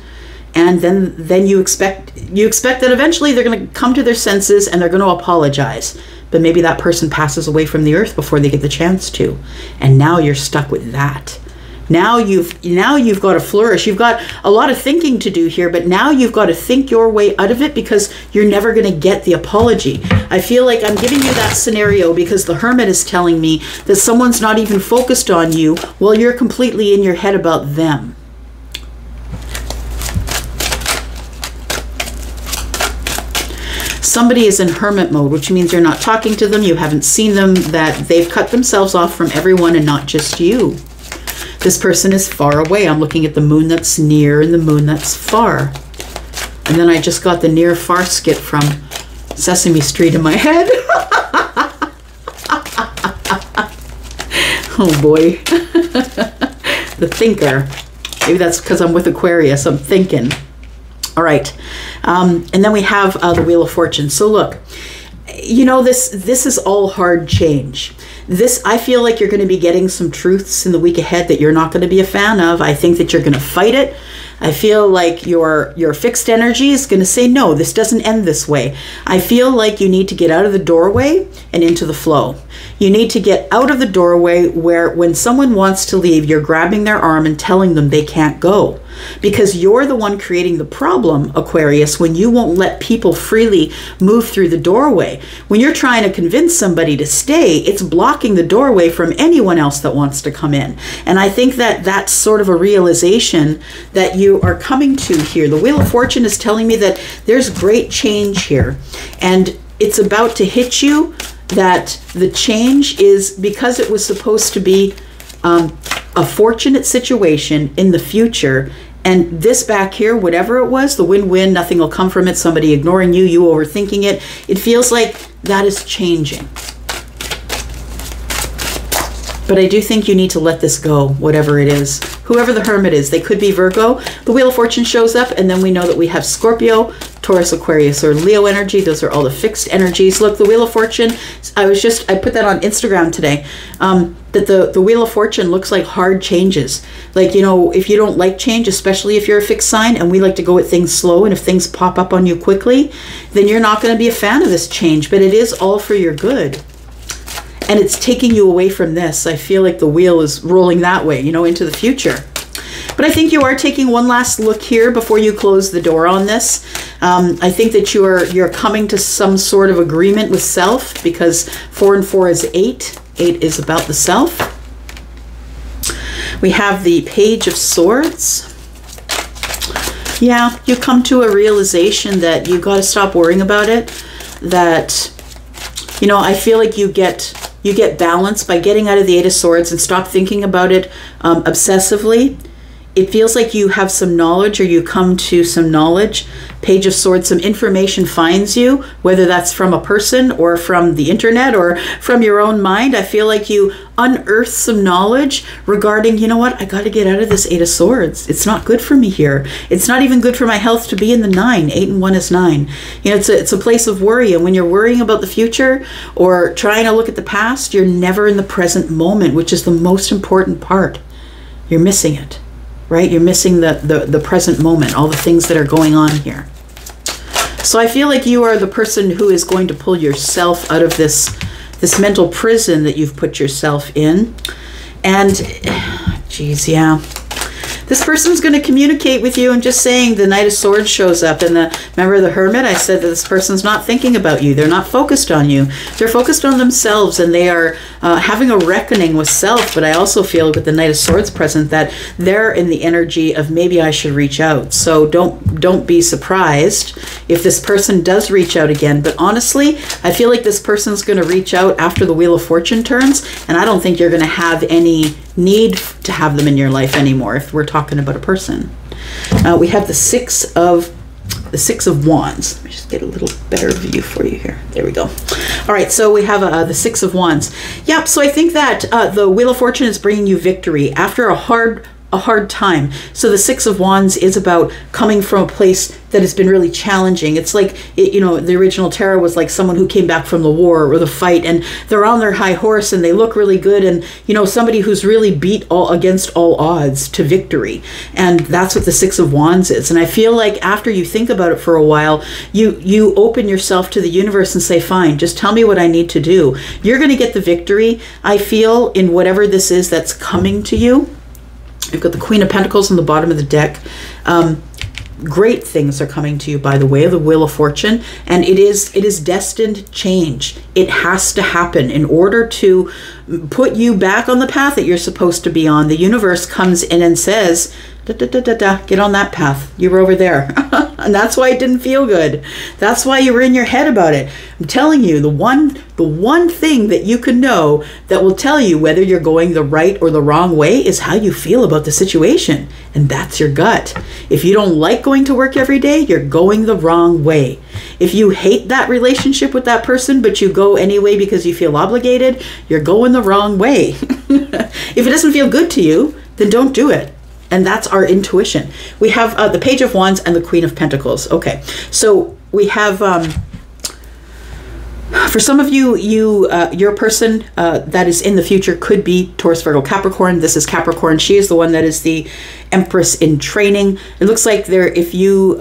and then you expect that eventually they're going to come to their senses and they're going to apologize. But maybe that person passes away from the earth before they get the chance to. And now you're stuck with that. Now you've got to flourish. You've got a lot of thinking to do here, but now you've got to think your way out of it because you're never going to get the apology. I feel like I'm giving you that scenario because the Hermit is telling me that someone's not even focused on you while you're completely in your head about them. Somebody is in hermit mode, which means you're not talking to them, you haven't seen them, that they've cut themselves off from everyone and not just you. This person is far away. I'm looking at the moon that's near and the moon that's far. And then I just got the near far skit from Sesame Street in my head. Oh boy. The Thinker. Maybe that's because I'm with Aquarius. I'm thinking. All right. And then we have the Wheel of Fortune. So look, you know, this is all hard change. I feel like you're going to be getting some truths in the week ahead that you're not going to be a fan of. I think that you're going to fight it. I feel like your fixed energy is going to say, no, this doesn't end this way. I feel like you need to get out of the doorway and into the flow. You need to get out of the doorway where when someone wants to leave, you're grabbing their arm and telling them they can't go. Because you're the one creating the problem, Aquarius, when you won't let people freely move through the doorway. When you're trying to convince somebody to stay, it's blocking the doorway from anyone else that wants to come in. And I think that that's sort of a realization that you are coming to here. The Wheel of Fortune is telling me that there's great change here. And it's about to hit you, that the change is because it was supposed to be a fortunate situation in the future. And this back here, whatever it was, the win-win, nothing will come from it, somebody ignoring you, you overthinking it, it feels like that is changing. But I do think you need to let this go, whatever it is. Whoever the Hermit is, they could be Virgo. The Wheel of Fortune shows up, and then we know that we have Scorpio, Taurus, Aquarius, or Leo energy. Those are all the fixed energies. Look, the Wheel of Fortune, I put that on Instagram today, that the Wheel of Fortune looks like hard changes. Like, you know, if you don't like change, especially if you're a fixed sign, and we like to go at things slow, and if things pop up on you quickly, then you're not going to be a fan of this change, but it is all for your good. And it's taking you away from this. I feel like the wheel is rolling that way, you know, into the future. But I think you are taking one last look here before you close the door on this. I think that you're coming to some sort of agreement with self, because 4 and 4 is 8. 8 is about the self. We have the Page of Swords. Yeah, you come to a realization that you got to stop worrying about it. That, you know, I feel like you get balance by getting out of the 8 of Swords and stop thinking about it obsessively. It feels like you have some knowledge, or you come to some knowledge. Page of Swords, some information finds you, whether that's from a person or from the internet or from your own mind. I feel like you unearth some knowledge regarding, you know what, I got to get out of this 8 of Swords. It's not good for me here. It's not even good for my health to be in the 9. 8 and 1 is 9. You know, it's a place of worry. And when you're worrying about the future or trying to look at the past, you're never in the present moment, which is the most important part. You're missing it. Right? You're missing the present moment, all the things that are going on here. So I feel like you are the person who is going to pull yourself out of this mental prison that you've put yourself in. And, geez, yeah. This person's going to communicate with you. I'm just saying the Knight of Swords shows up. And remember the Hermit? I said that this person's not thinking about you. They're not focused on you. They're focused on themselves, and they are having a reckoning with self. But I also feel with the Knight of Swords present that they're in the energy of maybe I should reach out. So don't be surprised if this person does reach out again. But honestly, I feel like this person's going to reach out after the Wheel of Fortune turns, and I don't think you're going to have any need to have them in your life anymore if we're talking about a person. We have the Six of Wands. Let me just get a little better view for you here. There we go. All right, so we have the Six of Wands. Yep, so I think that the Wheel of Fortune is bringing you victory after a hard time. So the Six of Wands is about coming from a place that has been really challenging. It's like, you know, the original tarot was like someone who came back from the war or the fight, and they're on their high horse and they look really good, and, you know, somebody who's really beat against all odds to victory. And that's what the Six of Wands is. And I feel like after you think about it for a while, you open yourself to the universe and say, fine, just tell me what I need to do. You're going to get the victory, I feel, in whatever this is that's coming to you. You've got the Queen of Pentacles on the bottom of the deck. Great things are coming to you by the way of the Wheel of Fortune, and it is destined change. It has to happen in order to put you back on the path that you're supposed to be on. The universe comes in and says, get on that path. You were over there. And that's why it didn't feel good. That's why you were in your head about it. I'm telling you, the one thing that you can know that will tell you whether you're going the right or the wrong way is how you feel about the situation. And that's your gut. If you don't like going to work every day, you're going the wrong way. If you hate that relationship with that person, but you go anyway because you feel obligated, you're going the wrong way. If it doesn't feel good to you, then don't do it. And that's our intuition. We have the Page of Wands and the Queen of Pentacles. Okay, so we have For some of you, your person that is in the future could be Taurus, Virgo, Capricorn. This is Capricorn. She is the one that is the Empress in training. It looks like there, if you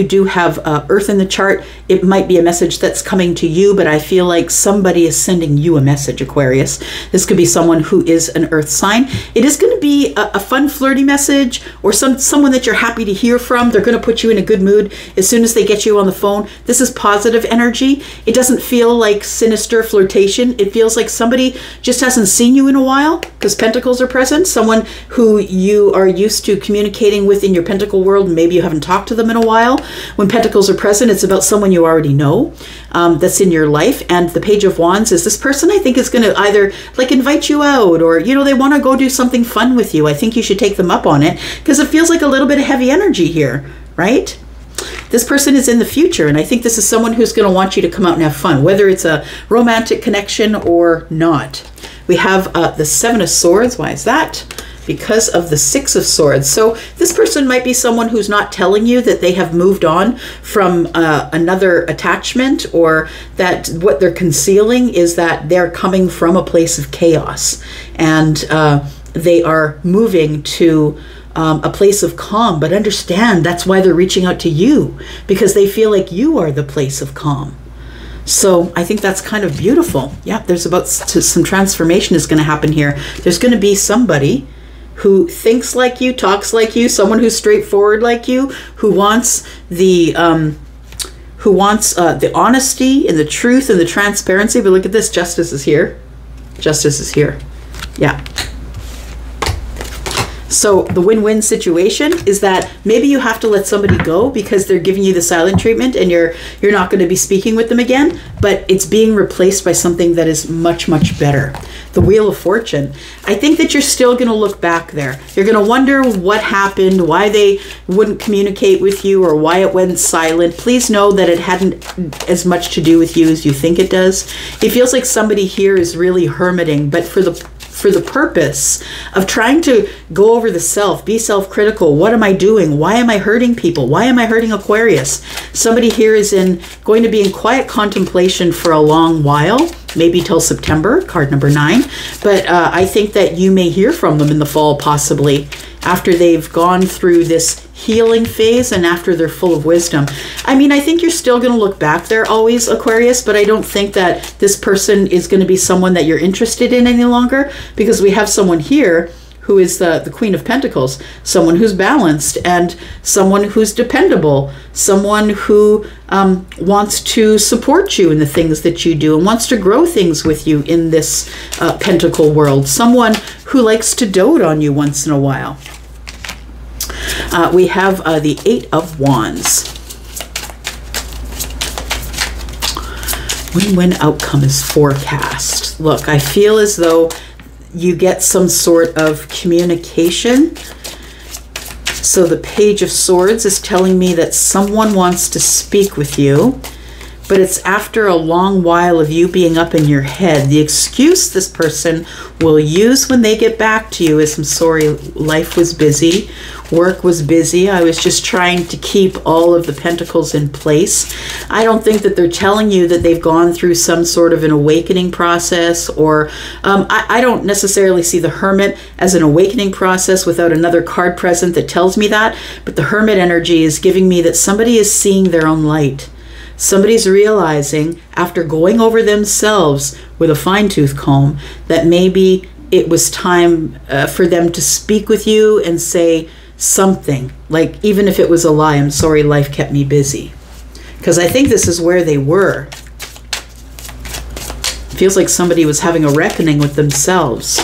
do have Earth in the chart, it might be a message that's coming to you, but I feel like somebody is sending you a message, Aquarius. This could be someone who is an Earth sign. It is going to be a fun, flirty message, or someone that you're happy to hear from. They're going to put you in a good mood as soon as they get you on the phone. This is positive energy. It doesn't feel like sinister flirtation. It feels like somebody just hasn't seen you in a while, because Pentacles are present. Someone who you are used to communicating with in your Pentacle world. Maybe you haven't talked to them in a while. When Pentacles are present, it's about someone you already know that's in your life. And the Page of Wands is this person I think is going to either like invite you out, or they want to go do something fun with you. I think you should take them up on it, because it feels like a little bit of heavy energy here, right? This person is in the future, and I think this is someone who's going to want you to come out and have fun, whether it's a romantic connection or not. We have the Seven of Swords. Why is that? Because of the Six of Swords. So this person might be someone who's not telling you that they have moved on from another attachment, or that what they're concealing is that they're coming from a place of chaos, and they are moving to a place of calm. But understand, that's why they're reaching out to you, because they feel like you are the place of calm. So I think that's kind of beautiful. Yeah, there's some transformation is going to happen here. There's going to be somebody who thinks like you, talks like you, someone who's straightforward like you, who wants the honesty and the truth and the transparency. But look at this, Justice is here. Justice is here. Yeah. So the win-win situation is that maybe you have to let somebody go because they're giving you the silent treatment, and you're not going to be speaking with them again, but it's being replaced by something that is much, much better. The Wheel of Fortune. I think that you're still going to look back there. You're going to wonder what happened, why they wouldn't communicate with you, or why it went silent. Please know that it hadn't as much to do with you as you think it does. It feels like somebody here is really hermiting, but for the purpose of trying to go over the self, be self-critical. What am I doing? Why am I hurting people? Why am I hurting Aquarius? Somebody here is going to be in quiet contemplation for a long while, maybe till September, card number 9. But I think that you may hear from them in the fall, possibly, after they've gone through this healing phase and after they're full of wisdom. I mean, I think you're still going to look back there always, Aquarius, but I don't think that this person is going to be someone that you're interested in any longer, because we have someone here who is the Queen of Pentacles, someone who's balanced, and someone who's dependable, someone who wants to support you in the things that you do and wants to grow things with you in this Pentacle world, someone who likes to dote on you once in a while. We have the Eight of Wands. Win-win outcome is forecast. Look, I feel as though you get some sort of communication. So the Page of Swords is telling me that someone wants to speak with you, but it's after a long while of you being up in your head. The excuse this person will use when they get back to you is, I'm sorry, life was busy, work was busy, I was just trying to keep all of the pentacles in place. I don't think that they're telling you that they've gone through some sort of an awakening process, or I don't necessarily see the Hermit as an awakening process without another card present that tells me that, but the Hermit energy is giving me that somebody is seeing their own light. Somebody's realizing, after going over themselves with a fine-tooth comb, that maybe it was time for them to speak with you and say something, like, even if it was a lie, I'm sorry, life kept me busy. Because I think this is where they were. It feels like somebody was having a reckoning with themselves.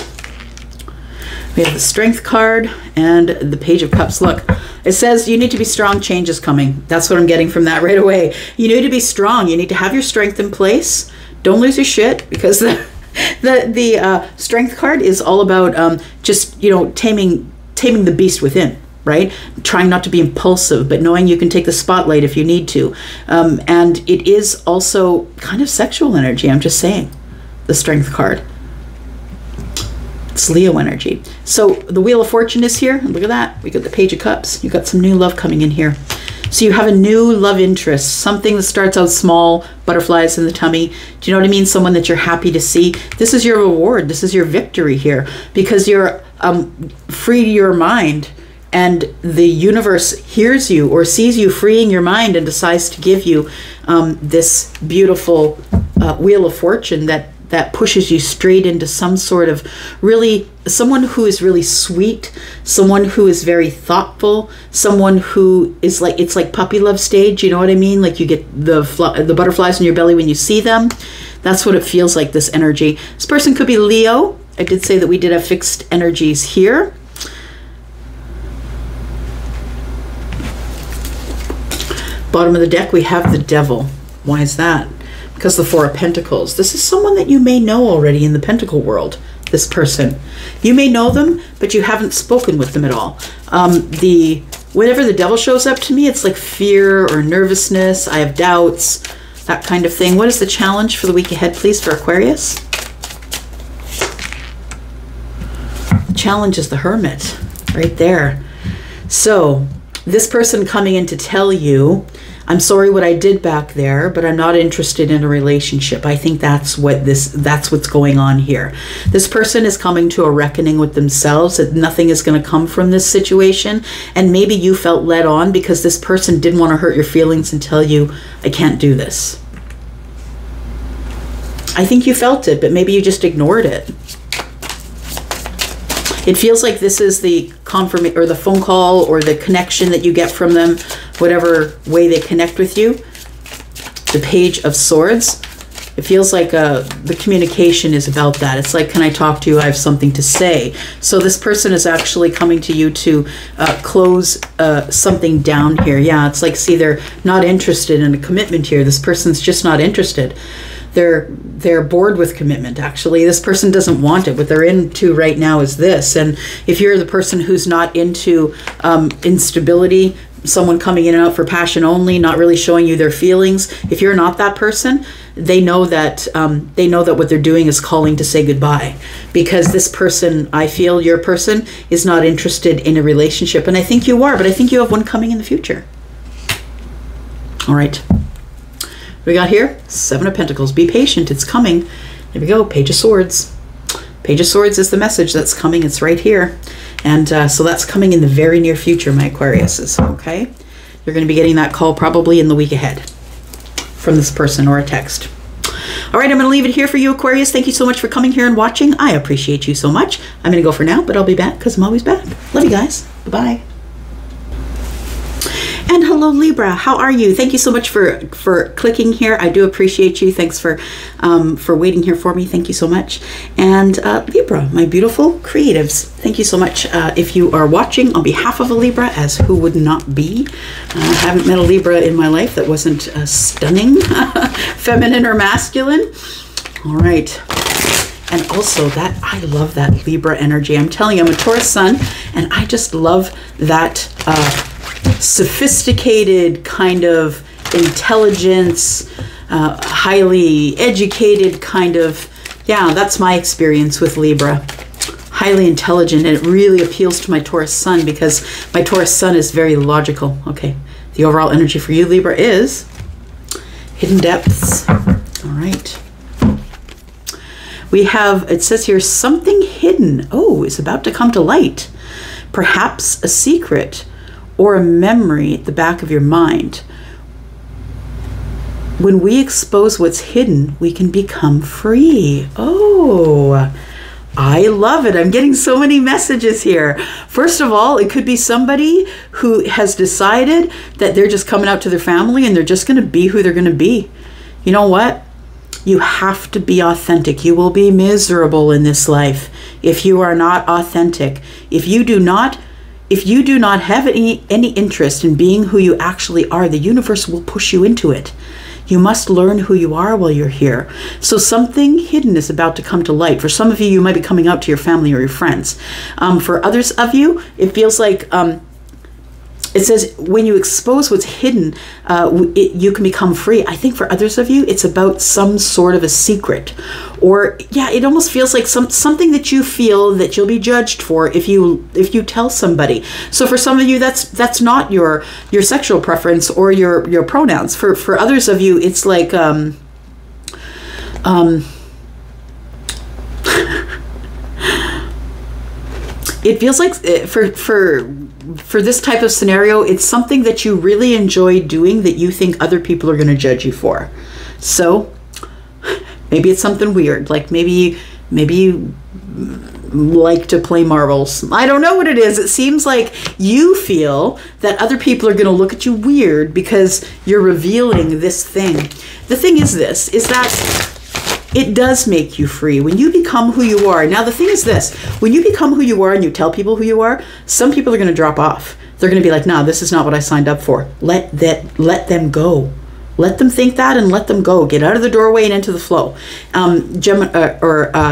We have the Strength card and the Page of Cups. Look, it says you need to be strong, change is coming. That's what I'm getting from that right away. You need to be strong. You need to have your strength in place. Don't lose your shit, because the Strength card is all about just, taming the beast within, right? Trying not to be impulsive, but knowing you can take the spotlight if you need to. And it is also kind of sexual energy, I'm just saying, the Strength card. It's Leo energy. So the Wheel of Fortune is here. Look at that. We got the Page of Cups. You got some new love coming in here. So you have a new love interest, something that starts out small, butterflies in the tummy. Do you know what I mean? Someone that you're happy to see. This is your reward. This is your victory here, because you're free to your mind, and the universe hears you or sees you freeing your mind and decides to give you this beautiful wheel of fortune that pushes you straight into some sort of someone who is really sweet, someone who is very thoughtful, someone who is like, it's like puppy love stage, you know what I mean? Like you get the butterflies in your belly when you see them. That's what it feels like, this energy. This person could be Leo. I did say that we did have fixed energies here. Bottom of the deck, we have the Devil. Why is that? Because the Four of Pentacles. This is someone that you may know already in the Pentacle world, this person. You may know them, but you haven't spoken with them at all. Whenever the Devil shows up to me, it's like fear or nervousness. I have doubts, that kind of thing. What is the challenge for the week ahead, please, for Aquarius? The challenge is the Hermit, right there. So this person coming in to tell you, I'm sorry what I did back there, but I'm not interested in a relationship. I think that's what's going on here. This person is coming to a reckoning with themselves, that nothing is going to come from this situation. And maybe you felt led on because this person didn't want to hurt your feelings and tell you, I can't do this. I think you felt it, but maybe you just ignored it. It feels like this is the confirmation or the phone call or the connection that you get from them, whatever way they connect with you. The Page of Swords. It feels like the communication is about that. It's like, can I talk to you? I have something to say. So this person is actually coming to you to close something down here. Yeah, it's like, see, they're not interested in a commitment here. This person's just not interested. They're bored with commitment, actually. This person doesn't want it. What they're into right now is this. And if you're the person who's not into instability, someone coming in and out for passion only, not really showing you their feelings, if you're not that person, they know that what they're doing is calling to say goodbye. Because this person, I feel your person, is not interested in a relationship. And I think you are, but I think you have one coming in the future. All right. We got here, Seven of Pentacles. Be patient, it's coming. There we go, Page of Swords. Page of Swords is the message that's coming. It's right here. And so that's coming in the very near future, my Aquariuses, okay? You're going to be getting that call probably in the week ahead from this person, or a text. All right, I'm going to leave it here for you, Aquarius. Thank you so much for coming here and watching. I appreciate you so much. I'm going to go for now, but I'll be back because I'm always back. Love you guys. Bye-bye. And hello, Libra. How are you? Thank you so much for clicking here. I do appreciate you. Thanks for waiting here for me. Thank you so much. And Libra, my beautiful creatives, thank you so much. If you are watching on behalf of a Libra, as who would not be? I haven't met a Libra in my life that wasn't stunning, feminine or masculine. All right. And also that, I love that Libra energy. I'm telling you, I'm a Taurus sun, and I just love that sophisticated kind of intelligence, highly educated kind of, yeah, that's my experience with Libra. Highly intelligent, and it really appeals to my Taurus sun because my Taurus sun is very logical. Okay, the overall energy for you, Libra, is hidden depths. All right. We have, it says here, something hidden, is about to come to light. Perhaps a secret or a memory at the back of your mind. When we expose what's hidden, we can become free. Oh, I love it. I'm getting so many messages here. First of all, it could be somebody who has decided that they're just coming out to their family and they're just going to be who they're going to be. You know what? You have to be authentic. You will be miserable in this life if you are not authentic. If you do not have any interest in being who you actually are, the universe will push you into it. You must learn who you are while you're here. So something hidden is about to come to light. For some of you, you might be coming out to your family or your friends. For others of you, it feels like it says when you expose what's hidden, you can become free. I think for others of you, it's about some sort of a secret, or yeah, it almost feels like something that you feel that you'll be judged for if you tell somebody. So for some of you, that's not your sexual preference or your pronouns. For others of you, it's like it feels like for this type of scenario, it's something that you really enjoy doing that you think other people are going to judge you for. So maybe it's something weird, like maybe you like to play marbles. I don't know what it is. It seems like you feel that other people are going to look at you weird because you're revealing this thing. The thing is this, is that it does make you free when you become who you are. Now, the thing is this, when you become who you are and you tell people who you are, some people are going to drop off. They're going to be like, nah, this is not what I signed up for. Let them go. Let them think that and let them go. Get out of the doorway and into the flow. Gemini,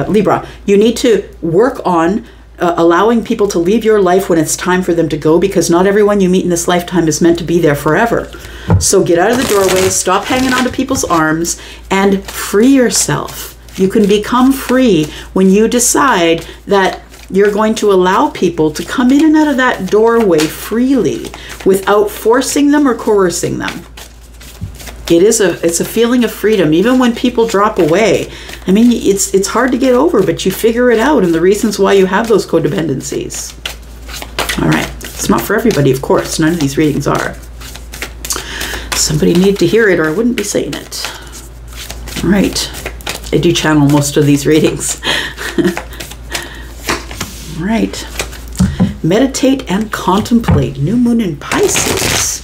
Libra, you need to work on allowing people to leave your life when it's time for them to go, because not everyone you meet in this lifetime is meant to be there forever. So get out of the doorway, stop hanging onto people's arms, and free yourself. You can become free when you decide that you're going to allow people to come in and out of that doorway freely without forcing them or coercing them. It's a feeling of freedom, even when people drop away. I mean, it's hard to get over, but you figure it out and the reasons why you have those codependencies. All right, it's not for everybody, of course. None of these readings are. Somebody needed to hear it, or I wouldn't be saying it. All right, I do channel most of these readings. All right, meditate and contemplate. New moon in Pisces.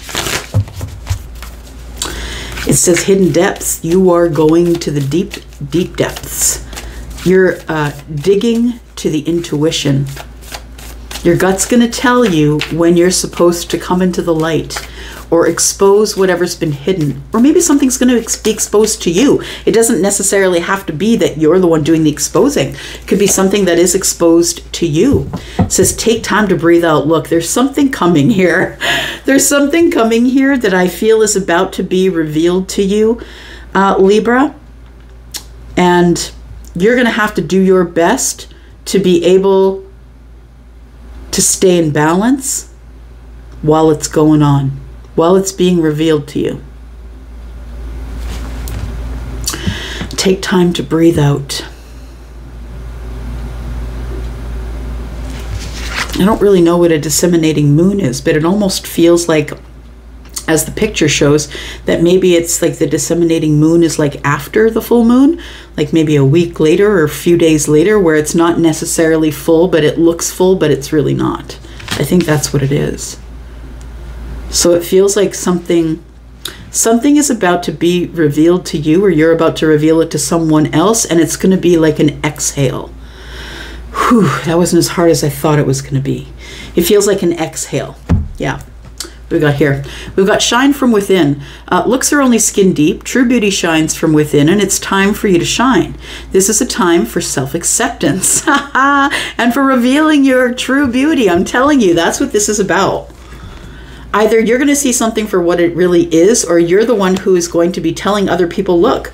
It says hidden depths. You are going to the deep, deep depths. You're digging to the intuition. Your gut's going to tell you when you're supposed to come into the light or expose whatever's been hidden. Or maybe something's going to be exposed to you. It doesn't necessarily have to be that you're the one doing the exposing. It could be something that is exposed to you. It says take time to breathe out. Look, there's something coming here. There's something coming here that I feel is about to be revealed to you, Libra. And you're going to have to do your best to be able to stay in balance while it's going on, while it's being revealed to you. Take time to breathe out. I don't really know what a disseminating moon is, but it almost feels like, as the picture shows, that maybe it's like the disseminating moon is like after the full moon, like maybe a week later or a few days later, where it's not necessarily full, but it looks full, but it's really not. I think that's what it is. So it feels like something is about to be revealed to you, or you're about to reveal it to someone else, and it's going to be like an exhale. Whew, that wasn't as hard as I thought it was going to be. It feels like an exhale. Yeah. We got here. We've got shine from within. Looks are only skin deep. True beauty shines from within, and it's time for you to shine. This is a time for self-acceptance and for revealing your true beauty. I'm telling you, that's what this is about. Either you're going to see something for what it really is, or you're the one who is going to be telling other people, look,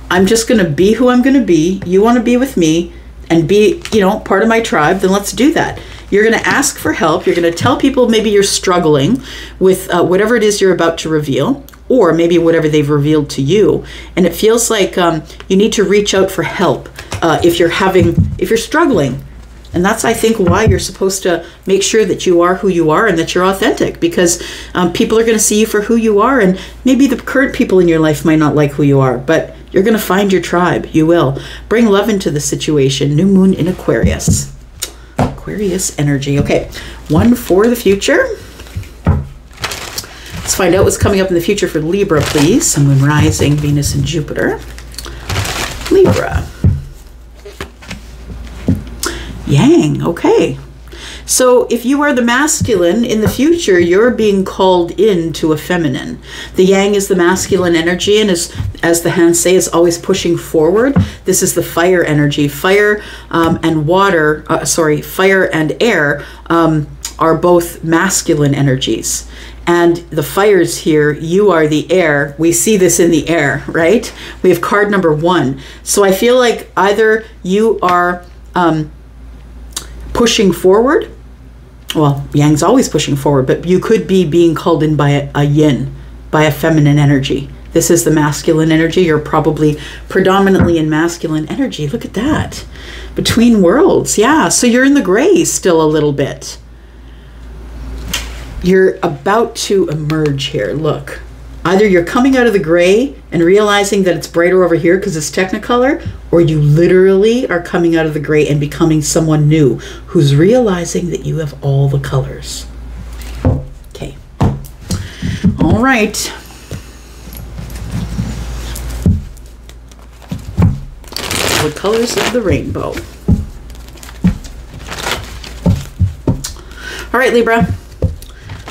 I'm just going to be who I'm going to be. You want to be with me and be, you know, part of my tribe, then let's do that. You're going to ask for help. You're going to tell people maybe you're struggling with whatever it is you're about to reveal, or maybe whatever they've revealed to you. And it feels like you need to reach out for help if you're struggling. And that's, I think, why you're supposed to make sure that you are who you are and that you're authentic, because people are going to see you for who you are. And maybe the current people in your life might not like who you are, but you're going to find your tribe. You will. Bring love into the situation. New moon in Aquarius. Aquarius energy. Okay, one for the future. Let's find out what's coming up in the future for Libra, please. Sun, Moon, Rising, Venus, and Jupiter. Libra. Yang. Okay. So if you are the masculine in the future, you're being called into a feminine. The yang is the masculine energy, and as the hands say, is always pushing forward. This is the fire energy. Fire and water, fire and air are both masculine energies. And the fires here, you are the air. We see this in the air, right? We have card number 1. So I feel like either you are pushing forward. Well, Yang's always pushing forward, but you could be being called in by a yin, by a feminine energy. This is the masculine energy. You're probably predominantly in masculine energy. Look at that. Between worlds. Yeah. So you're in the gray still a little bit. You're about to emerge here. Look. Either you're coming out of the gray and realizing that it's brighter over here because it's Technicolor, or you literally are coming out of the gray and becoming someone new who's realizing that you have all the colors. Okay. All right. The colors of the rainbow. All right, Libra.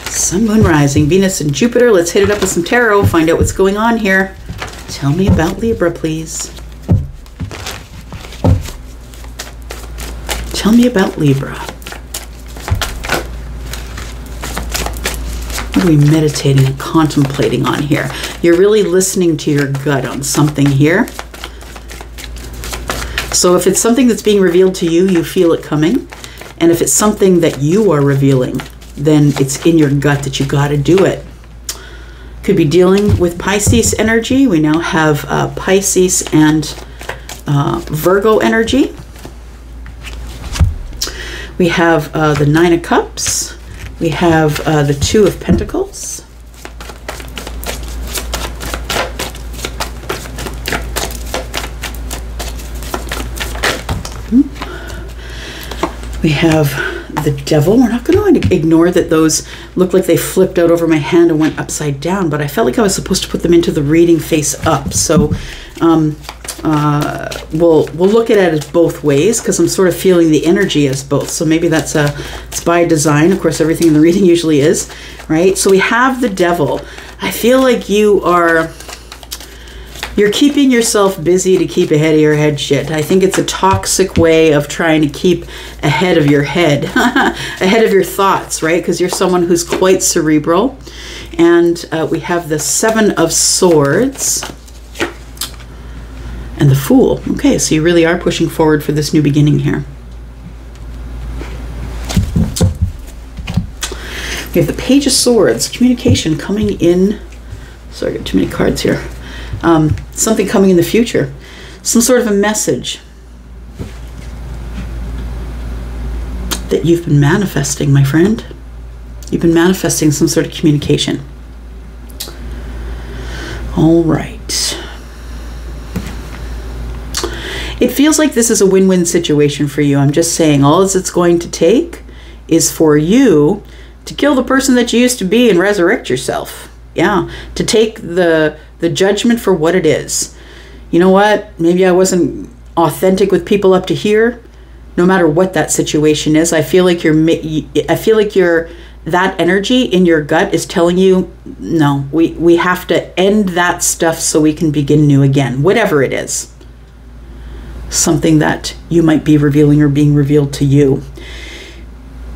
Sun, Moon, Rising, Venus, and Jupiter. Let's hit it up with some tarot. Find out what's going on here. Tell me about Libra, please. Tell me about Libra. What are we meditating and contemplating on here? You're really listening to your gut on something here. So if it's something that's being revealed to you, you feel it coming. And if it's something that you are revealing, then it's in your gut that you got to do it. Could be dealing with Pisces energy. We now have Pisces and Virgo energy. We have the 9 of Cups. We have the 2 of Pentacles. We have the Devil. We're not going to ignore that those look like they flipped out over my hand and went upside down, but I felt like I was supposed to put them into the reading face up. So we'll look at it as both ways because I'm sort of feeling the energy as both. So maybe it's by design. Of course, everything in the reading usually is, right? So we have the Devil. I feel like you're keeping yourself busy to keep ahead of your head shit. I think it's a toxic way of trying to keep ahead of your head, ahead of your thoughts, right? Because you're someone who's quite cerebral. And we have the 7 of Swords and the Fool. Okay, so you really are pushing forward for this new beginning here. We have the Page of Swords, communication coming in. Sorry, I got too many cards here. Something coming in the future, some sort of a message that you've been manifesting, my friend. You've been manifesting some sort of communication. All right. It feels like this is a win-win situation for you. I'm just saying all it's going to take is for you to kill the person that you used to be and resurrect yourself. Yeah, to take the judgment for what it is. You know what? Maybe I wasn't authentic with people up to here. No matter what that situation is, I feel like that energy in your gut is telling you, no, we have to end that stuff so we can begin new again. Whatever it is. Something that you might be revealing or being revealed to you.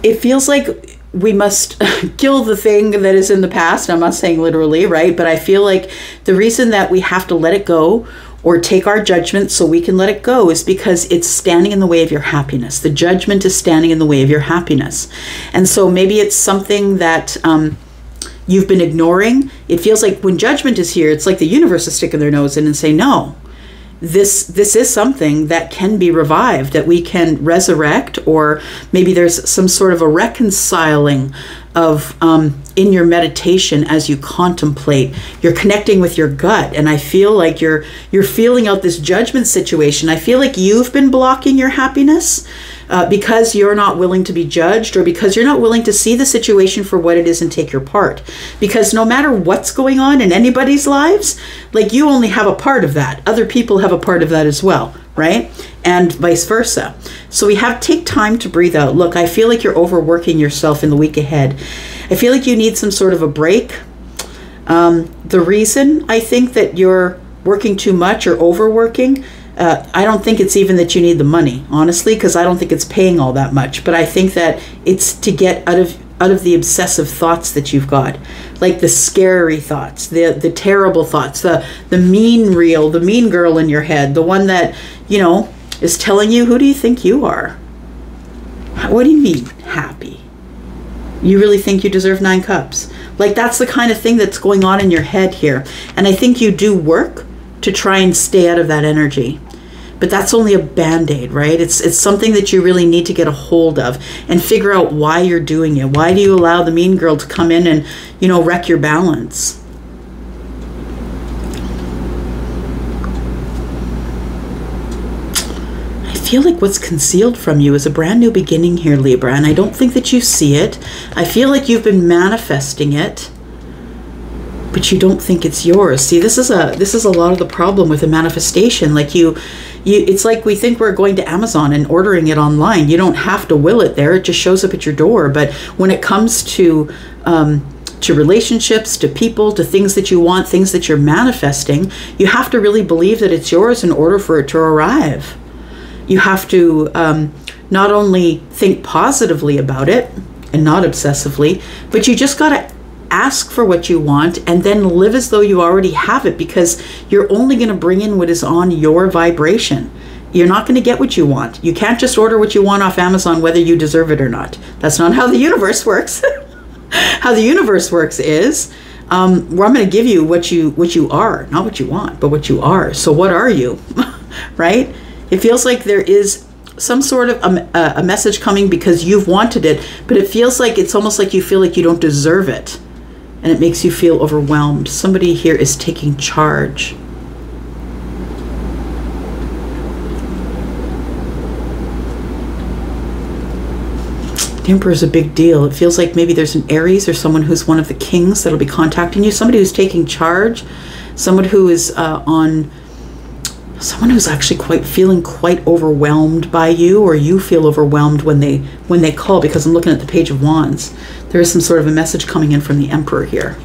It feels like we must kill the thing that is in the past. I'm not saying literally, right? But I feel like the reason that we have to let it go or take our judgment so we can let it go is because it's standing in the way of your happiness. The judgment is standing in the way of your happiness. And so maybe it's something that you've been ignoring. It feels like when judgment is here, it's like the universe is sticking their nose in and say, no, this is something that can be revived, that we can resurrect, or maybe there's some sort of a reconciling of in your meditation as you contemplate. You're connecting with your gut, and I feel like you're feeling out this judgment situation. I feel like you've been blocking your happiness because you're not willing to be judged, or because you're not willing to see the situation for what it is and take your part. Because no matter what's going on in anybody's lives, like, you only have a part of that. Other people have a part of that as well, right? And vice versa. So we have to take time to breathe out. Look, I feel like you're overworking yourself in the week ahead. I feel like you need some sort of a break. The reason I think that you're working too much or overworking I don't think it's even that you need the money, honestly, because I don't think it's paying all that much. But I think that it's to get out of the obsessive thoughts that you've got, like the scary thoughts, the terrible thoughts, the mean reel, the mean girl in your head, the one that, you know, is telling you, who do you think you are? What do you mean happy? You really think you deserve 9 cups? Like, that's the kind of thing that's going on in your head here. And I think you do work to try and stay out of that energy. But that's only a band-aid, right? It's something that you really need to get a hold of and figure out why you're doing it. Why do you allow the mean girl to come in and, you know, wreck your balance? I feel like what's concealed from you is a brand new beginning here, Libra, and I don't think that you see it. I feel like you've been manifesting it, but you don't think it's yours. See, this is a lot of the problem with a manifestation. Like it's like we think we're going to Amazon and ordering it online. You don't have to will it there. It just shows up at your door. But when it comes to relationships, to people, to things that you want, things that you're manifesting, you have to really believe that it's yours in order for it to arrive. You have to not only think positively about it and not obsessively, but you just got to ask for what you want and then live as though you already have it, because you're only going to bring in what is on your vibration. You're not going to get what you want. You can't just order what you want off Amazon whether you deserve it or not. That's not how the universe works. How the universe works is, where I'm going to give you what you are, not what you want, but what you are. So what are you? Right? It feels like there is some sort of a message coming because you've wanted it, but it feels like it's almost like you feel like you don't deserve it. And it makes you feel overwhelmed. Somebody here is taking charge. The Emperor is a big deal. It feels like maybe there's an Aries or someone who's one of the kings that'll be contacting you. Somebody who's taking charge. Someone who is someone who's actually feeling quite overwhelmed by you, or you feel overwhelmed when they call, because I'm looking at the Page of Wands. There is some sort of a message coming in from the Emperor here.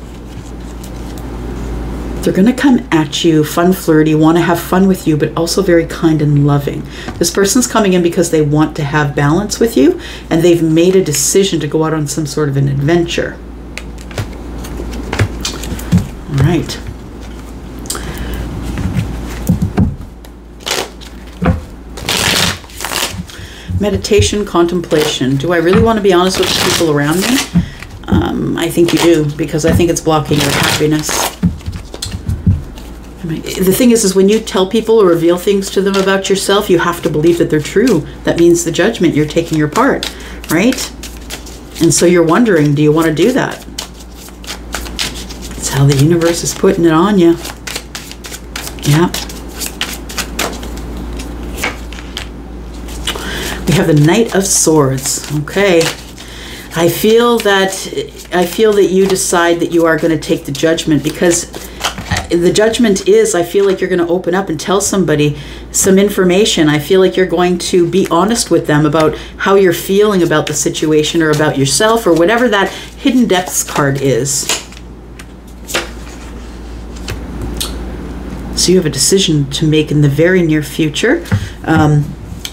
They're going to come at you, fun, flirty, want to have fun with you, but also very kind and loving. This person's coming in because they want to have balance with you, and they've made a decision to go out on some sort of an adventure. All right. Meditation, contemplation. Do I really want to be honest with the people around me? I think you do, because I think it's blocking your happiness. The thing is when you tell people or reveal things to them about yourself, you have to believe that they're true. That means the judgment. You're taking your part, right? And so you're wondering, do you want to do that? That's how the universe is putting it on you. Yeah. We have the Knight of Swords. Okay. I feel that you decide that you are going to take the judgment, because the judgment is, I feel like you're going to open up and tell somebody some information. I feel like you're going to be honest with them about how you're feeling about the situation, or about yourself, or whatever that hidden depths card is. So you have a decision to make in the very near future.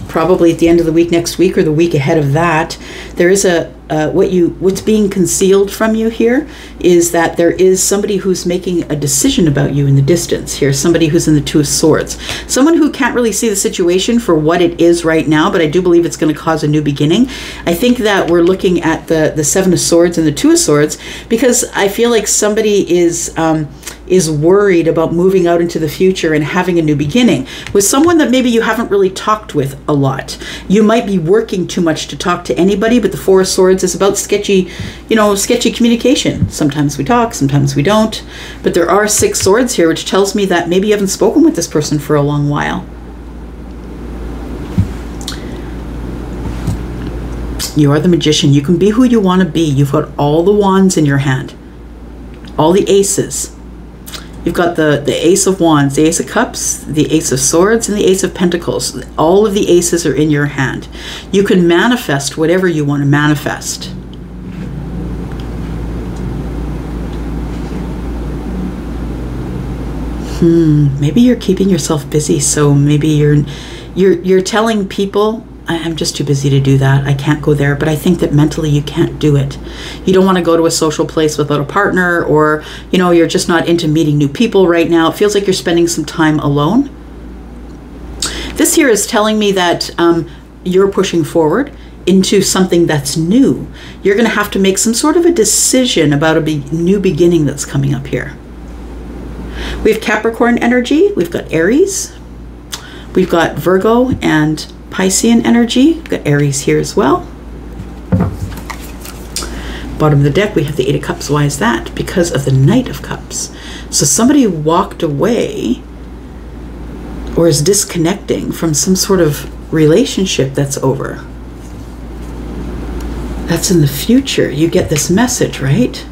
Probably at the end of the week next week, or the week ahead of that. There is what's being concealed from you here is that there is somebody who's making a decision about you in the distance here. Somebody who's in the Two of Swords. Someone who can't really see the situation for what it is right now, but I do believe it's going to cause a new beginning. I think that we're looking at the Seven of Swords and the Two of Swords, because I feel like somebody is worried about moving out into the future and having a new beginning with someone that maybe you haven't really talked with a lot. You might be working too much to talk to anybody, but the Four of Swords is about sketchy communication. Sometimes we talk, sometimes we don't. But there are 6 swords here, which tells me that maybe you haven't spoken with this person for a long while. You are the Magician. You can be who you want to be. You've got all the wands in your hand. All the aces. You've got the Ace of Wands, the Ace of Cups, the Ace of Swords, and the Ace of Pentacles. All of the aces are in your hand. You can manifest whatever you want to manifest. Maybe you're keeping yourself busy, so maybe you're telling people, I'm just too busy to do that. I can't go there. But I think that mentally you can't do it. You don't want to go to a social place without a partner, or, you know, you're just not into meeting new people right now. It feels like you're spending some time alone. This here is telling me that you're pushing forward into something that's new. You're going to have to make some sort of a decision about a new beginning that's coming up here. We have Capricorn energy. We've got Aries. We've got Virgo and Piscean energy. We've got Aries here as well. Bottom of the deck, we have the Eight of Cups. Why is that? Because of the Knight of Cups. So somebody walked away or is disconnecting from some sort of relationship that's over. That's in the future. You get this message, right?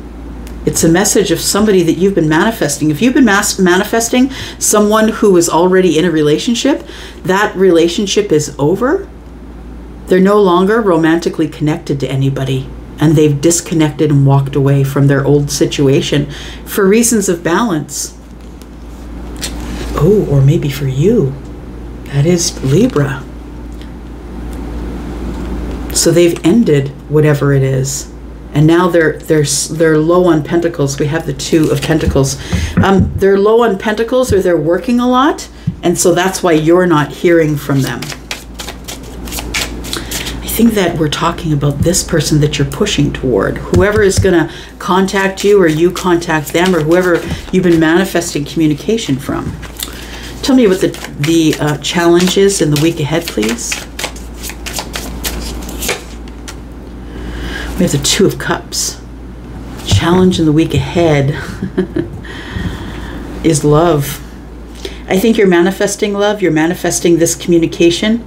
It's a message of somebody that you've been manifesting. If you've been manifesting someone who is already in a relationship, that relationship is over. They're no longer romantically connected to anybody, and they've disconnected and walked away from their old situation for reasons of balance. Oh, or maybe for you, that is Libra. So they've ended whatever it is. And now they're low on pentacles. We have the Two of Pentacles. They're low on pentacles, or they're working a lot, and so that's why you're not hearing from them. I think that we're talking about this person that you're pushing toward. Whoever is going to contact you, or you contact them, or whoever you've been manifesting communication from. Tell me what the challenge is in the week ahead, please. We have the Two of Cups. Challenge in the week ahead is love. I think you're manifesting love. You're manifesting this communication.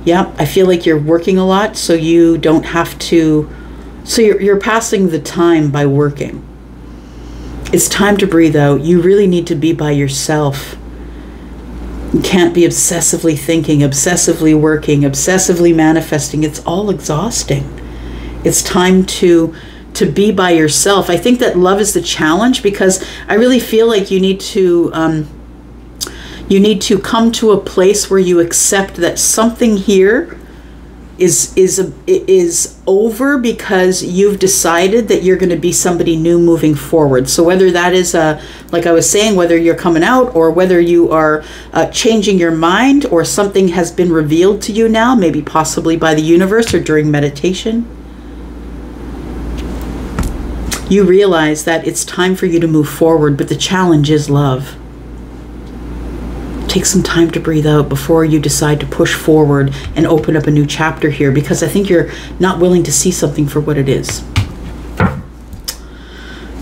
Yeah, I feel like you're working a lot, so you don't have to. So you're passing the time by working. It's time to breathe out. You really need to be by yourself. You can't be obsessively thinking, obsessively working, obsessively manifesting. It's all exhausting. It's time to be by yourself. I think that love is the challenge, because I really feel like you need to come to a place where you accept that something here is over, because you've decided that you're going to be somebody new moving forward. So whether that is like I was saying, whether you're coming out, or whether you are changing your mind, or something has been revealed to you now, maybe possibly by the universe or during meditation, you realize that it's time for you to move forward, but the challenge is love. Take some time to breathe out before you decide to push forward and open up a new chapter here, because I think you're not willing to see something for what it is.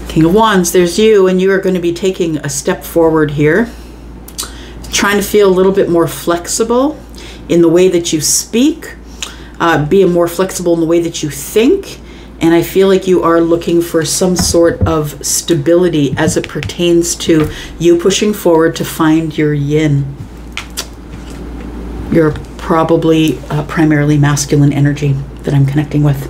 King of Wands, there's you, and you are going to be taking a step forward here, trying to feel a little bit more flexible in the way that you speak, be more flexible in the way that you think. And I feel like you are looking for some sort of stability as it pertains to you pushing forward to find your yin. You're probably primarily masculine energy that I'm connecting with.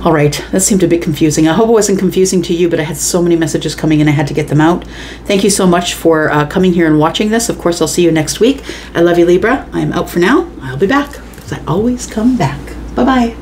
All right, that seemed a bit confusing. I hope it wasn't confusing to you, but I had so many messages coming in, I had to get them out. Thank you so much for coming here and watching this. Of course, I'll see you next week. I love you, Libra. I am out for now. I'll be back, because I always come back. Bye-bye.